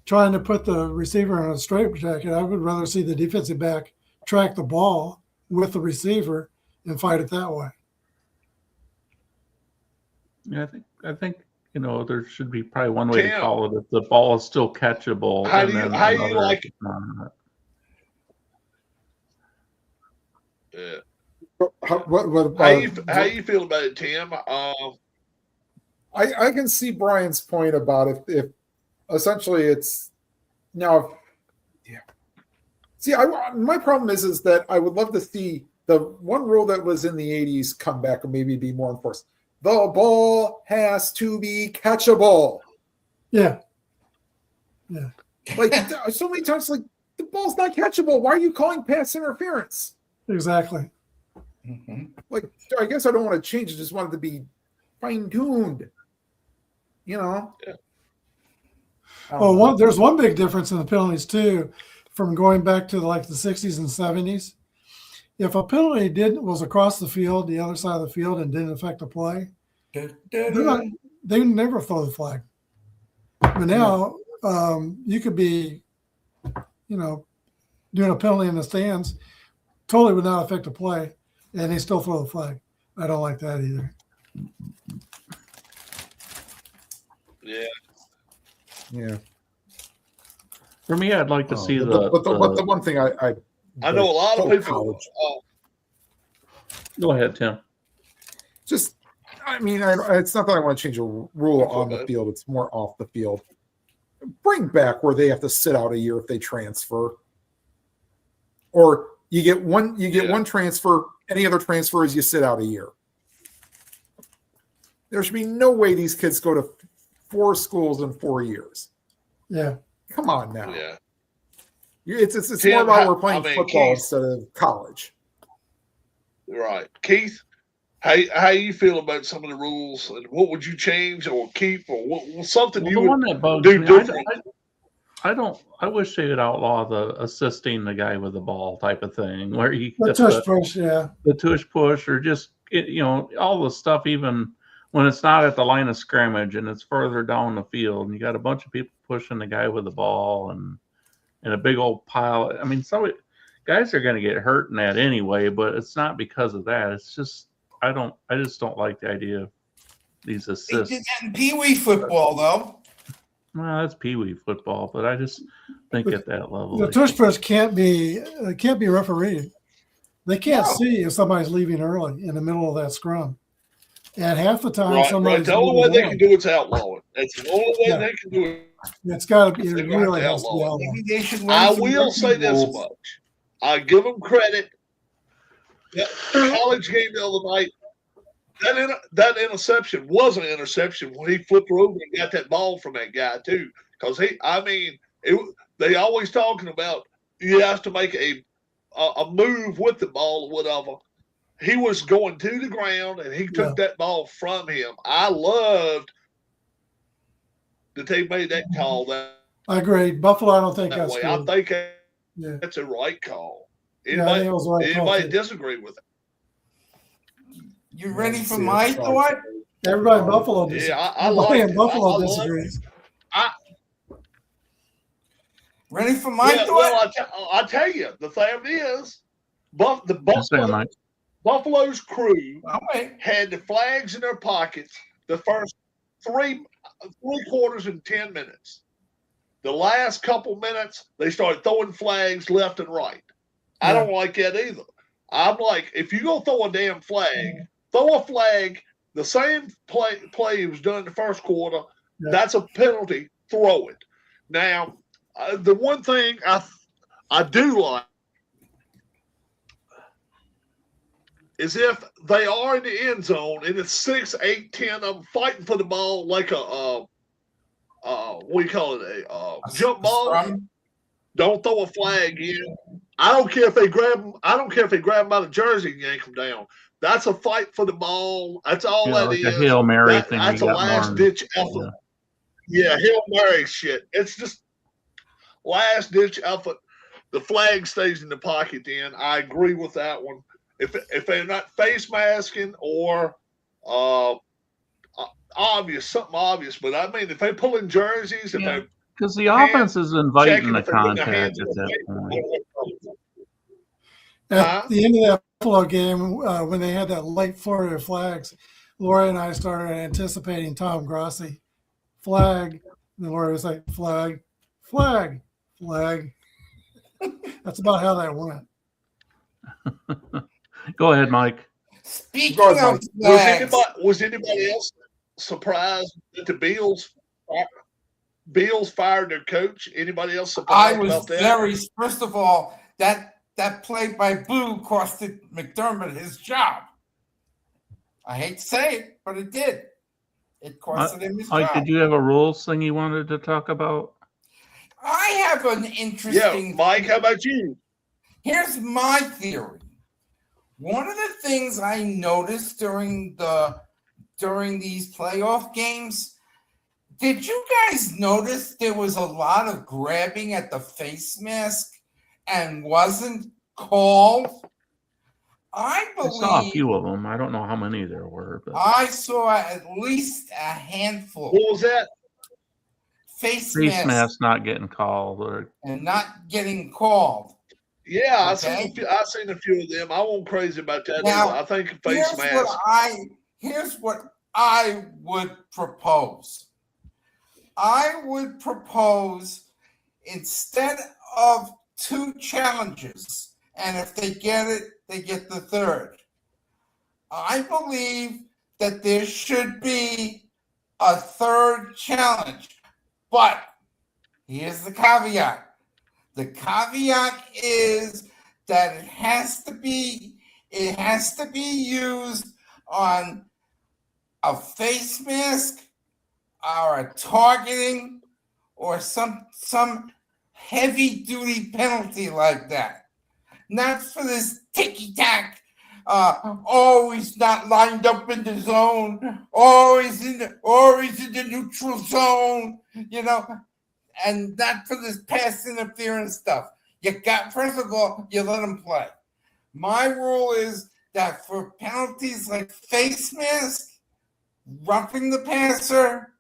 trying to put the receiver in a straight jacket, I would rather see the defensive back track the ball with the receiver and fight it that way. Yeah, I think there should be probably one way to call it if the ball is still catchable. How do you like it? Yeah. How you feel about it, Tim? I can see Brian's point about if essentially it's now. Yeah. See, my problem is that I would love to see the one rule that was in the 80s come back and maybe be more enforced. The ball has to be catchable. Yeah. Yeah. Like so many times, like the ball's not catchable. Why are you calling pass interference? Exactly. Mm-hmm. Like, I guess I don't want to change. I just want it to be fine-tuned. Yeah. Well, there's one big difference in the penalties too, from going back to like the 60s and 70s. If a penalty was across the field, the other side of the field, and didn't affect the play, they never throw the flag. But now you could be, doing a penalty in the stands, totally would not affect the play, and they still throw the flag. I don't like that either. Yeah. For me, I'd like to see the one thing I know a lot of people. Go ahead, Tim. Just, it's not that I want to change a rule on the field. It's more off the field. Bring back where they have to sit out a year if they transfer, or you get one transfer. Any other transfer is you sit out a year. There should be no way these kids go to 4 schools in 4 years. Yeah. Come on now. Yeah. It's more about we're playing football instead of college. Right. Keith, how you feel about some of the rules, and what would you change or keep, or something you would do different? I wish they would outlaw the assisting the guy with the ball type of thing, where you the tush push, the tush push, or just all the stuff, even when it's not at the line of scrimmage and it's further down the field, and you got a bunch of people pushing the guy with the ball and a big old pile. I mean, guys are going to get hurt in that anyway, but it's not because of that. It's just I just don't like the idea of these assists. They did that in Pee-wee football, though. Well, that's Pee-wee football, but I just think at that level, the tush push can't be refereed. They can't see if somebody's leaving early in the middle of that scrum. And half the time, somebody's the only way they can do it's outlaw it. That's the only way they can do it. It's got to be really has to be outlawed. I will say this much: I give them credit. That college game the other night, that interception was an interception when he flipped over and got that ball from that guy too. Because they always talking about you have to make a move with the ball or whatever. He was going to the ground and he took that ball from him. I loved that they made that call. I agree. Buffalo, I don't think that's way. good. I think that's a right call. Anybody disagree with it? You ready for my thought? Everybody in Buffalo disagrees. Yeah, I like it. Buffalo disagrees. Ready for my thought? Well, I tell you, the thing is, Buffalo's crew had the flags in their pockets the first three quarters in 10 minutes. The last couple minutes, they started throwing flags left and right. I don't like that either. I'm like, if you go throw a damn flag, throw a flag, the same play was done in the first quarter, that's a penalty, throw it. Now, the one thing I do like is if they are in the end zone and it's 6, 8, 10 of them fighting for the ball like a what do you call it? A jump ball. Don't throw a flag in. I don't care if they grab them. I don't care if they grab them by the jersey and yank them down. That's a fight for the ball. That's all that like is. A Hail Mary thing. That's a last-ditch effort. Yeah, Hail Mary shit. It's just last-ditch effort. The flag stays in the pocket then. I agree with that one. If they're not face masking or something obvious, but I mean, if they pull in jerseys, because the offense is inviting the contact at that point. At the end of that Buffalo game, when they had that late flurry of flags, Lori and I started anticipating Tom Grossi. Flag. And then Lori was like, flag, flag, flag. That's about how that went. Go ahead, Mike. Speaking of flags, was anybody else surprised that the Bills fired their coach? Anybody else surprised about that? First of all, that play by Boo costed McDermott his job. I hate to say it, but it did. It costed him his job. Did you have a rules thing you wanted to talk about? I have an interesting. Yeah, Mike, how about you? Here's my theory. One of the things I noticed during these playoff games, did you guys notice there was a lot of grabbing at the face mask and wasn't called? I saw a few of them. I don't know how many there were, but I saw at least a handful. What was that? Face mask not getting called and not getting called. Yeah, okay. I've seen a few of them. I wasn't crazy about that. Now, I think face mask. Here's what I would propose. I would propose, instead of 2 challenges, and if they get it, they get the 3rd. I believe that there should be a 3rd challenge. But here's the caveat. The caveat is that it has to be used on a face mask or a targeting or some heavy duty penalty like that. Not for this ticky-tack. He's not lined up in the zone. He's in the neutral zone. And not for this pass interference stuff. First of all, you let them play. My rule is that for penalties like face mask, roughing the passer,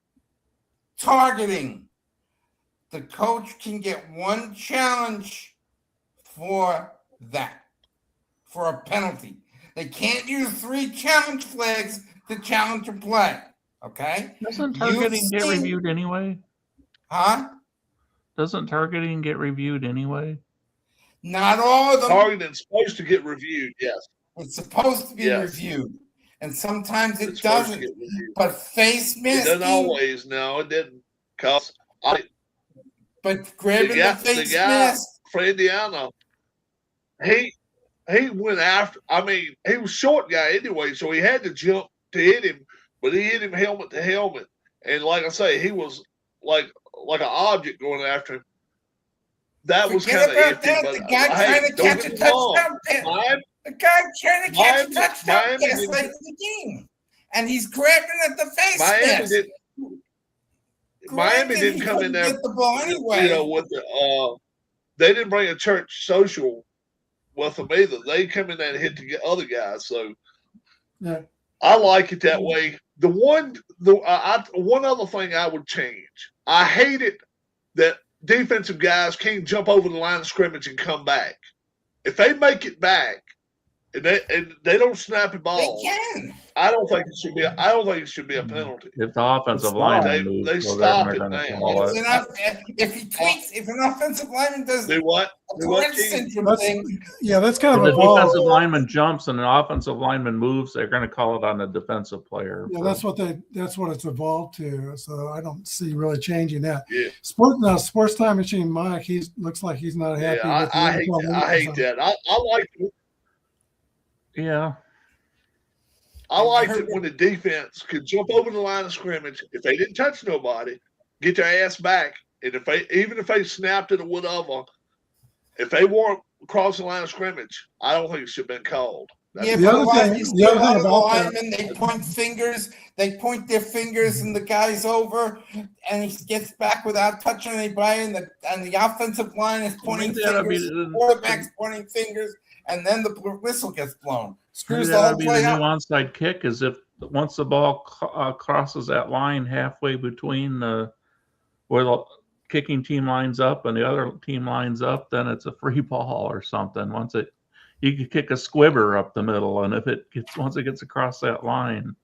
targeting, the coach can get 1 challenge for that, for a penalty. They can't use 3 challenge flags to challenge a play. Okay? Doesn't targeting get reviewed anyway? Huh? Doesn't targeting get reviewed anyway? Not all of them. Targeting's supposed to get reviewed, yes. It's supposed to be reviewed. And sometimes it doesn't. But face masking. It doesn't always. No, it didn't. But grabbing the face mask. Frediano, he went after. I mean, he was a short guy anyway, so he had to jump to hit him, but he hit him helmet to helmet. And like I say, he was like an object going after him. That was kind of iffy. But the guy trying to catch a touchdown pass. The guy trying to catch a touchdown pass late in the game, and he's grabbing at the face mask. Miami didn't come in there. Get the ball anyway. With the they didn't bring a church social with them either. They come in there and hit the other guys. So yeah. I like it that way. One other thing I would change. I hate it that defensive guys can't jump over the line of scrimmage and come back. If they make it back and they don't snap the ball, they can. I don't think it should be a penalty. If the offensive lineman moves, they stop it now. If an offensive lineman does what? Yeah, that's kind of a defensive lineman jumps and an offensive lineman moves, they're going to call it on the defensive player. Yeah, that's what it's evolved to. So I don't see really changing that. Yeah. Sports Time Machine Mike, he looks like he's not happy. Yeah, I hate that. I like it. Yeah. I liked it when the defense could jump over the line of scrimmage. If they didn't touch nobody, get their ass back. And even if they snapped it or whatever, if they weren't crossing the line of scrimmage, I don't think it should have been called. The other thing about linemen, they point fingers. They point their fingers, and the guy's over, and he gets back without touching anybody. And the offensive line is pointing fingers. The quarterback's pointing fingers, and then the whistle gets blown. Screws the whole play up. The new onside kick is if once the ball crosses that line halfway between where the kicking team lines up and the other team lines up, then it's a free ball or something. You could kick a squibber up the middle, and once it gets across that line.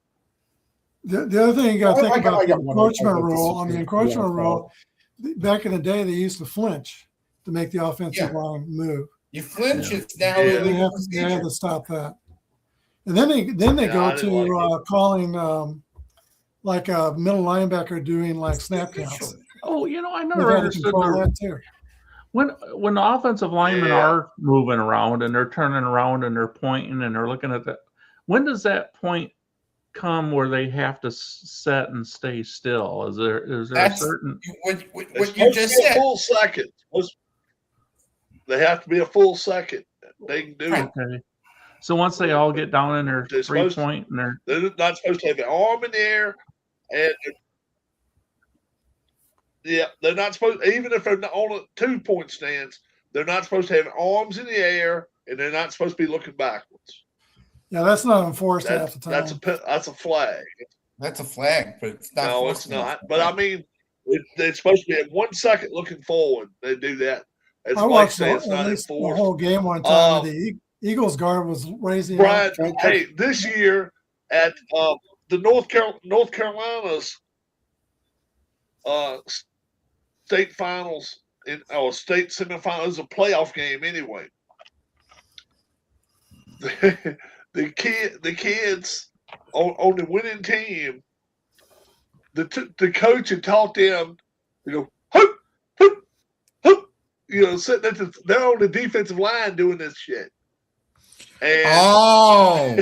The other thing you got to think about the encroachment rule. On the encroachment rule, back in the day, they used to flinch to make the offensive line move. You flinch, it's now they have to stop that. And then they go to calling like a middle linebacker doing like snap counts. Oh, I never understood that too. When the offensive linemen are moving around and they're turning around and they're pointing and they're looking at that, when does that point come where they have to set and stay still? Is there a certain what you just said? A full second. They have to be a full second. They can do it. Okay. So once they all get down in their 3-point and they're not supposed to have an arm in the air, and they're not supposed. Even if they're on a 2-point stance, they're not supposed to have arms in the air, and they're not supposed to be looking backwards. Yeah, that's not enforced half the time. That's a flag. That's a flag, but it's not. No, it's not. But I mean, they're supposed to be at 1 second looking forward. They do that. As I watched the whole game one time. The Eagles guard was raising. Brian, hey, this year at the North Carolina's state finals or state semifinals, is a playoff game anyway. The kids on the winning team, the coach had taught them, hoop, hoop, hoop, sitting they're on the defensive line doing this shit. And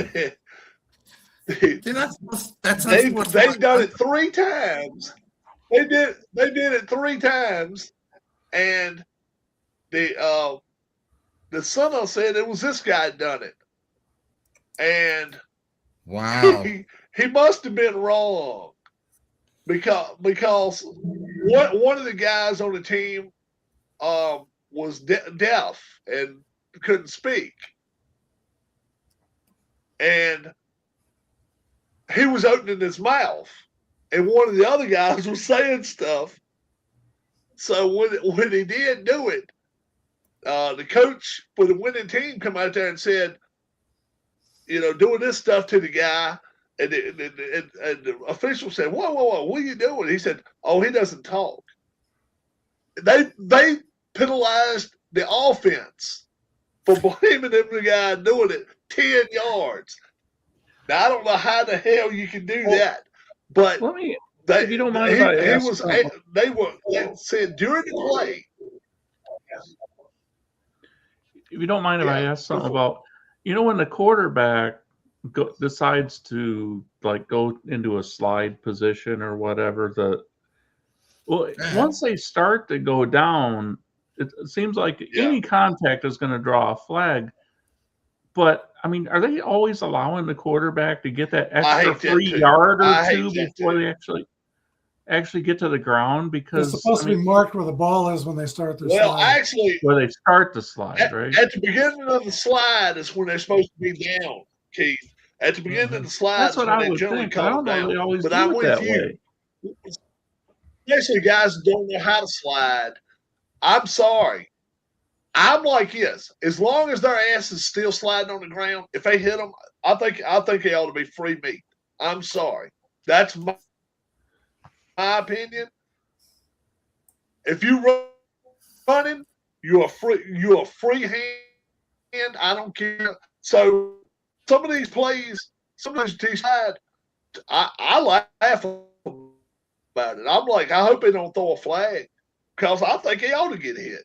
they've done it 3 times. They did it 3 times, and the son said it was this guy done it. And wow, he must have been wrong because one of the guys on the team was deaf and couldn't speak, and he was opening his mouth, and one of the other guys was saying stuff. So when he did do it, the coach for the winning team come out there and said, doing this stuff to the guy, and the official said, whoa, what are you doing? He said, oh, he doesn't talk. They penalized the offense for blaming him, the guy doing it 10 yards. Now, I don't know how the hell you can do that, but if you don't mind, they said during the play. If you don't mind if I ask something about, when the quarterback decides to go into a slide position or whatever, once they start to go down, it seems like any contact is going to draw a flag. But I mean, are they always allowing the quarterback to get that extra free yard or two before they actually get to the ground? Because it's supposed to be marked where the ball is when they start their slide. Actually, where they start the slide, right? At the beginning of the slide is when they're supposed to be down, Keith. At the beginning of the slide is when they generally come down. But I'm with you. Especially guys who don't know how to slide. I'm sorry. I'm like this. As long as their ass is still sliding on the ground, if they hit them, I think they ought to be free meat. I'm sorry. That's my opinion. If you running, you're a free hand. I don't care. So some of these plays, some of these side, I laugh about it. I'm like, I hope they don't throw a flag because I think they ought to get hit.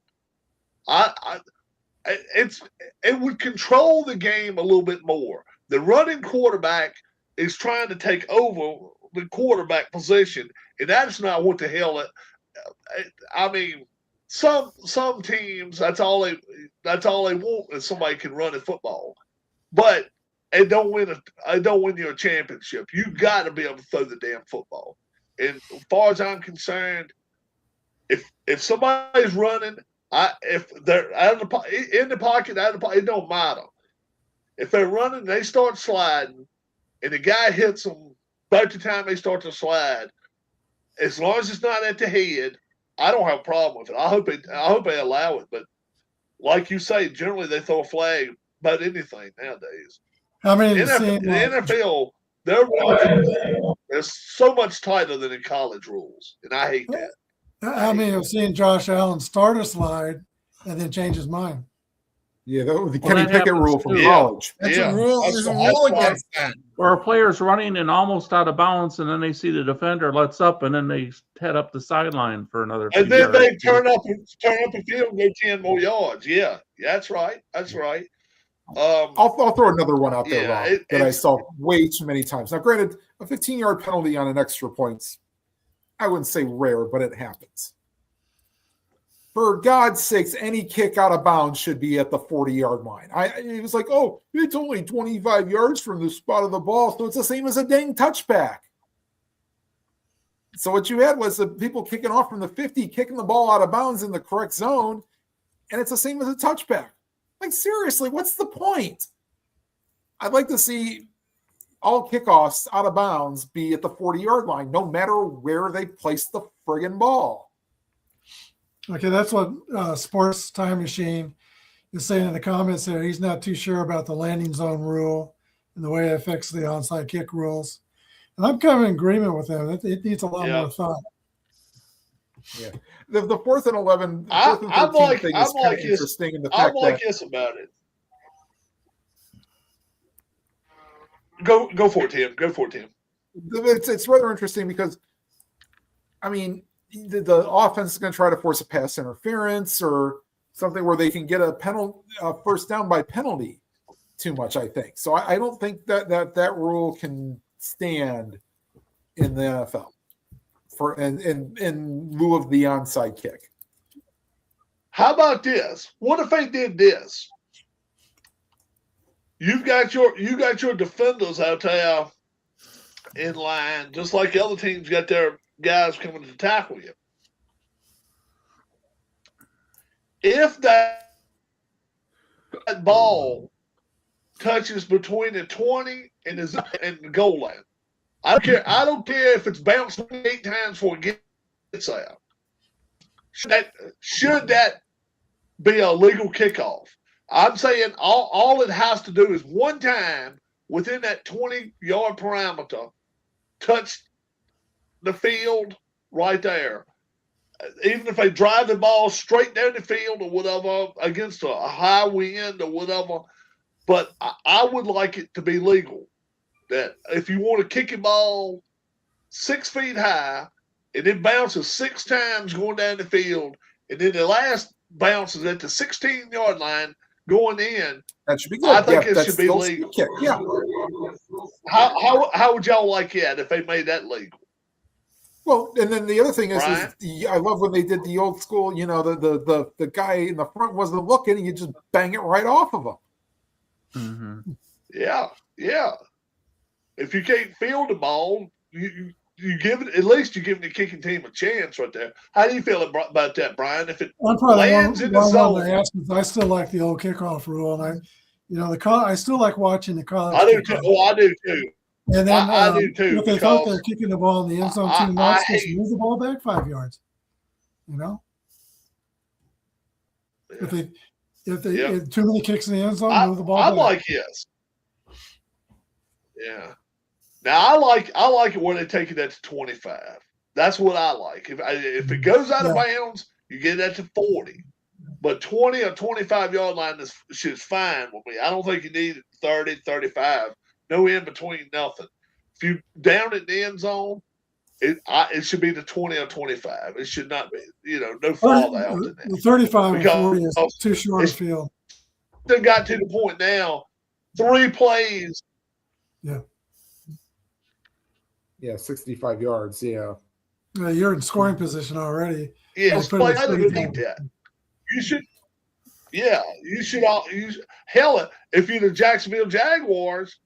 It would control the game a little bit more. The running quarterback is trying to take over the quarterback position, and that's not what the hell I mean, some teams that's all they want is somebody can run in football, but it don't win you a championship. You got to be able to throw the damn football. And as far as I'm concerned, if somebody's running, if they're in the pocket, out of the pocket, it don't matter. If they're running, they start sliding, and the guy hits them both the time they start to slide. As long as it's not at the head, I don't have a problem with it. I hope they allow it. But like you say, generally they throw a flag about anything nowadays. How many the NFL, they're running. It's so much tighter than in college rules, and I hate that. I mean, I've seen Josh Allen start a slide and then change his mind. Yeah, the Kenny Pickett rule from college. That's a rule. There's a rule against that. Or a player's running and almost out of bounds, and then they see the defender lets up, and then they head up the sideline for another. And then they turn up the field and go 10 more yards. Yeah, that's right. That's right. I'll throw another one out there, Rob, that I saw way too many times. Now, granted, a 15-yard penalty on an extra points, I wouldn't say rare, but it happens. For God's sakes, any kick out of bounds should be at the 40-yard line. It was like, oh, it's only 25 yards from the spot of the ball, so it's the same as a dang touchback. So what you had was the people kicking off from the 50, kicking the ball out of bounds in the correct zone, and it's the same as a touchback. Like, seriously, what's the point? I'd like to see all kickoffs out of bounds be at the 40-yard line, no matter where they place the friggin' ball. Okay, that's what Sports Time Machine is saying in the comments there. He's not too sure about the landing zone rule and the way it affects the onside kick rules. And I'm kind of in agreement with him. It needs a lot more thought. Yeah. The 4th and 11, the 4th and 13 thing is kind of interesting in the fact that... I like this about it. Go for it, Tim. Go for it, Tim. It's rather interesting because, I mean, the offense is going to try to force a pass interference or something where they can get a first down by penalty too much, I think. So I don't think that rule can stand in the NFL in lieu of the onside kick. How about this? What if they did this? You got your defenders out there in line, just like the other teams got their guys coming to tackle you. If that ball touches between the 20 and the goal line, I don't care if it's bounced 8 times before it gets out. Should that be a legal kickoff? I'm saying all it has to do is one time within that 20-yard parameter, touch the field right there. Even if they drive the ball straight down the field or whatever against a high wind or whatever, but I would like it to be legal. That if you want to kick a ball 6 feet high and it bounces 6 times going down the field, and then the last bounce is at the 16-yard line going in, that should be good. I think it should be legal. Yeah. How would y'all like that if they made that legal? Well, and then the other thing is I love when they did the old school, the guy in the front wasn't looking and you just bang it right off of him. Mm-hmm. Yeah. If you can't field the ball, you give it, at least you're giving the kicking team a chance right there. How do you feel about that, Brian? If it lands in the zone, I still like the old kickoff rule, and I still like watching the college. I do too. Oh, I do too. And then I do too. If they thought they're kicking the ball in the end zone too much, just move the ball back 5 yards. If too many kicks in the end zone, move the ball back. I like this. Yeah. Now I like it where they take it at 25. That's what I like. If it goes out of bounds, you get it to 40. But 20 or 25-yard line is fine with me. I don't think you need 30, 35. No in between, nothing. If you down in the end zone, it should be the 20 or 25. It should not be, no fallout in that. The 35 and 40 is too short a field. They got to the point now, 3 plays. Yeah, 65 yards, yeah. You're in scoring position already. Yeah, play that. You should hell, if you're the Jacksonville Jaguars,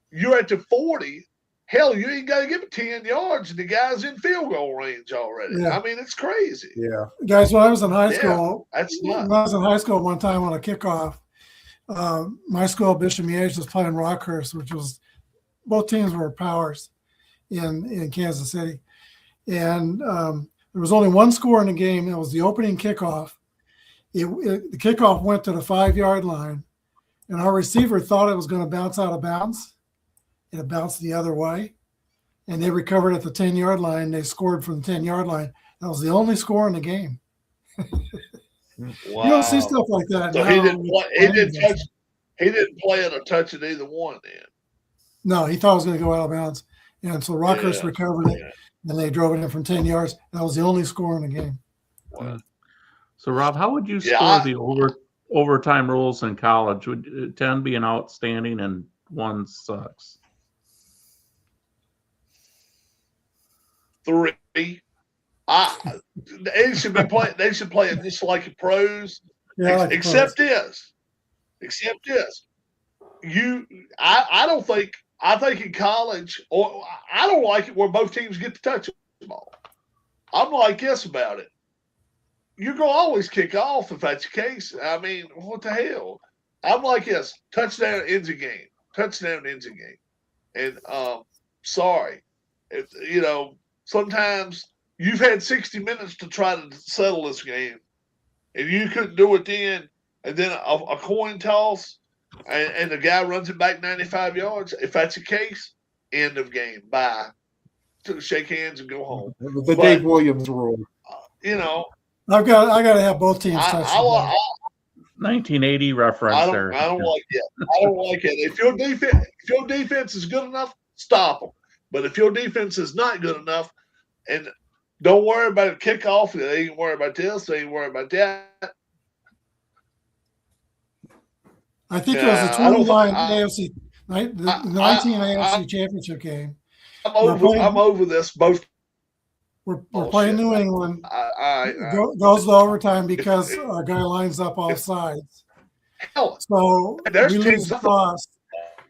you're at the 40. Hell, you ain't got to give it 10 yards, and the guy's in field goal range already. Yeah. I mean, it's crazy. Yeah. Guys, when I was in high school, when I was in high school one time on a kickoff, my school, Bishop Miege, was playing Rockhurst, which was both teams were powers in Kansas City. And there was only one score in the game. It was the opening kickoff. The kickoff went to the 5-yard line, and our receiver thought it was going to bounce out of bounds. It bounced the other way, and they recovered at the 10-yard line. They scored from the 10-yard line. That was the only score in the game. Wow. You don't see stuff like that. So he didn't play it or touch it either one then. No, he thought it was going to go out of bounds. And so Rutgers recovered it, and they drove it in from 10 yards. That was the only score in the game. Wow. So, Rob, how would you score the overtime rules in college? Would 10 be an outstanding and 1 sucks? 3. They should play it just like the pros. Yeah, except this. I think in college, or I don't like it where both teams get to touch the ball. I'm like this about it. You're going to always kick off if that's the case. I mean, what the hell? I'm like this. Touchdown ends a game. And sorry. Sometimes you've had 60 minutes to try to settle this game, and you couldn't do it then, and then a coin toss, and the guy runs it back 95 yards. If that's the case, end of game. Bye. Shake hands and go home. Dave Williams rule. I got to have both teams touch. 1980 reference there. I don't like it. I don't like it. If your defense is good enough, stop them. But if your defense is not good enough, and don't worry about a kickoff, they ain't worry about this, they ain't worry about that. I think it was a 29 AFC, the 19 AFC Championship game. I'm over this. Both. We're playing New England. Goes to overtime because a guy lines up off sides. So we lose the toss,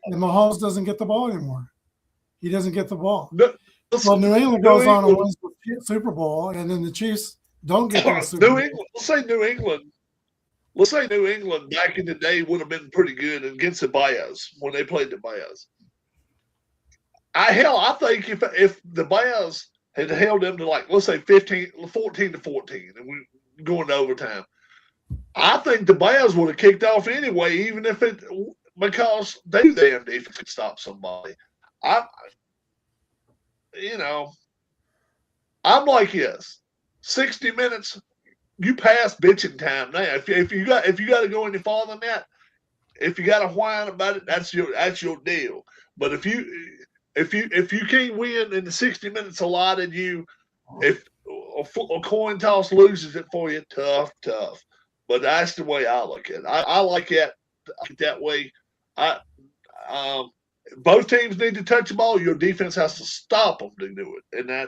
and Mahomes doesn't get the ball anymore. He doesn't get the ball. Well, New England goes on and wins the Super Bowl, and then the Chiefs don't get the Super Bowl. Let's say New England back in the day would have been pretty good against the Bears when they played the Bears. I think if the Bears had held them to let's say 14 to 14, and we going to overtime, I think the Bears would have kicked off anyway, even if because they damn defense could stop somebody. I'm like this. 60 minutes, you pass bitching time now. If you got to go any farther than that, if you got to whine about it, that's your deal. But if you can't win in the 60 minutes allotted you, if a coin toss loses it for you, tough. But that's the way I look at it. I like it that way. Both teams need to touch the ball. Your defense has to stop them to do it. And that,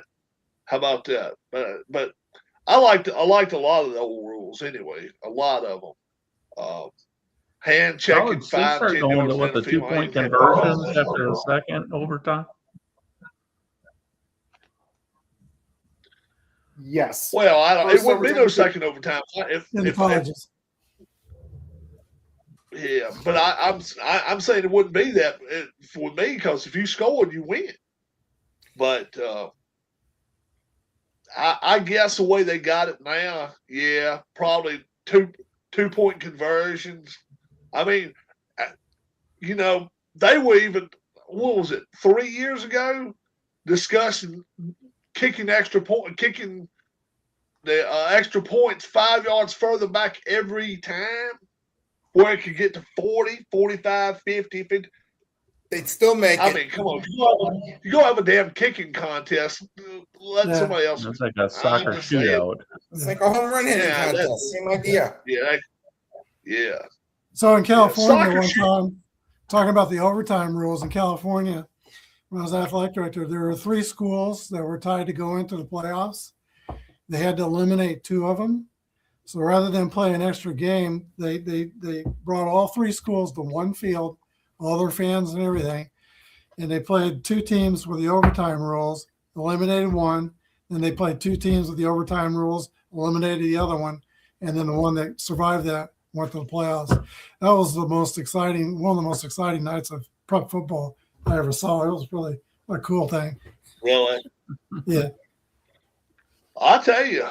how about that? But I liked a lot of the old rules anyway. A lot of them. Hand checking 5, 10 yards. With the 2-point conversions after the second overtime. Yes. Well, it wouldn't be no second overtime. Yeah, but I'm saying it wouldn't be that for me, because if you scored, you win. But I guess the way they got it now, yeah, probably 2-point conversions. I mean, they were even, what was it, 3 years ago, discussing kicking the extra points 5 yards further back every time, where it could get to 40, 45, 50. They'd still make it. I mean, come on. You go have a damn kicking contest. Let somebody else. It's like a soccer shootout. It's like a home run hitting contest. Same idea. Yeah. So in California, one time, talking about the overtime rules in California, when I was athletic director, there were 3 schools that were tied to go into the playoffs. They had to eliminate 2 of them. So rather than play an extra game, they brought all 3 schools to one field, all their fans and everything, and they played 2 teams with the overtime rules, eliminated one, then they played 2 teams with the overtime rules, eliminated the other one, and then the one that survived that went to the playoffs. That was one of the most exciting nights of prep football I ever saw. It was really a cool thing. Really? Yeah. I'll tell you,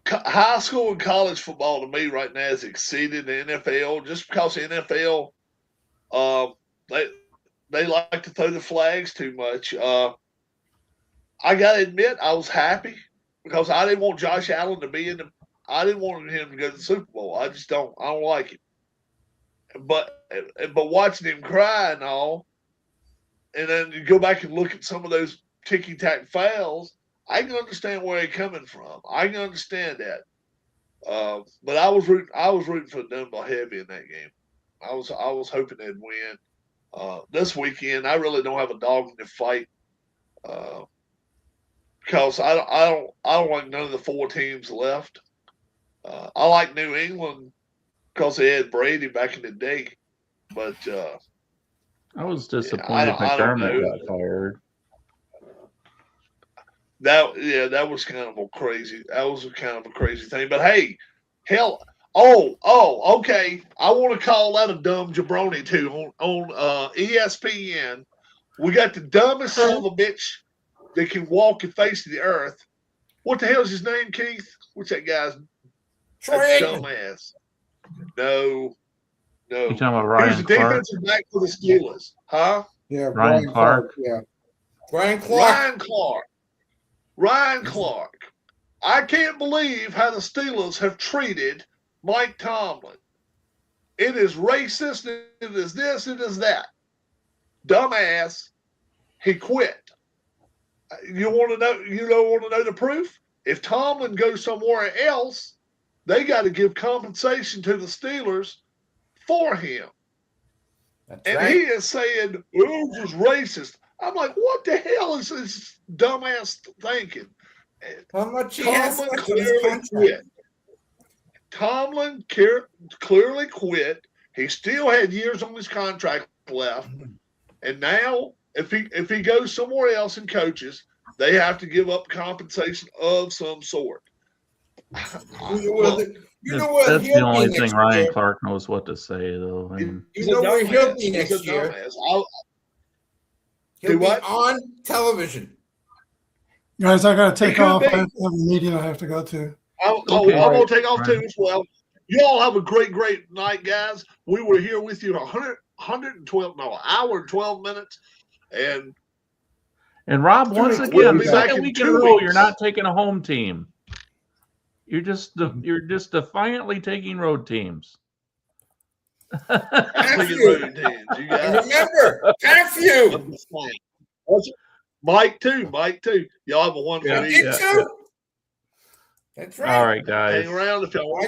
high school and college football to me right now has exceeded the NFL, just because the NFL, they like to throw the flags too much. I gotta admit, I was happy because I didn't want Josh Allen to be in the. I didn't want him to go to the Super Bowl. I don't like him. But watching him cry and all, and then you go back and look at some of those ticky-tack fouls, I can understand where he's coming from. I can understand that. But I was rooting for Denver heavy in that game. I was hoping they'd win. This weekend, I really don't have a dog in the fight because I don't like none of the 4 teams left. I like New England because they had Brady back in the day, but I was disappointed McDermott got fired. That was kind of a crazy. That was kind of a crazy thing. But hey, hell, okay. I want to call that a dumb jabroni too on ESPN. We got the dumbest son of a bitch that can walk the face of the earth. What the hell's his name, Keith? What's that guy's? Dumbass. No. You talking about Ryan He's the defensive back for the Steelers, huh? Yeah, Ryan Clark. Yeah, Ryan Clark. I can't believe how the Steelers have treated Mike Tomlin. It is racist. It is this. It is that. Dumbass. He quit. You want to know? You don't want to know the proof? If Tomlin goes somewhere else, they got to give compensation to the Steelers for him. That's and right. He is saying, "Oh, it was racist." I'm like, what the hell is this dumbass thinking? How much he Tomlin has left on his clearly contract? quit. Tomlin clearly quit. He still had years on his contract left, and now if he goes somewhere else and coaches, they have to give up compensation of some sort. That's the only thing Ryan Clark knows what to say, though. I mean, you know where he'll be next year? He'll be on television. Guys, I got to take off. I have a meeting I have to go to. I'm going to take off too as well. You all have a great night, guys. We were here with you an hour and 12 minutes. And Rob, once again, second week in a row, you're not taking a home team. You're just defiantly taking road teams. Remember, curfew. Mike too. Y'all have a wonderful evening. That's right. All right, guys. Hang around if y'all want.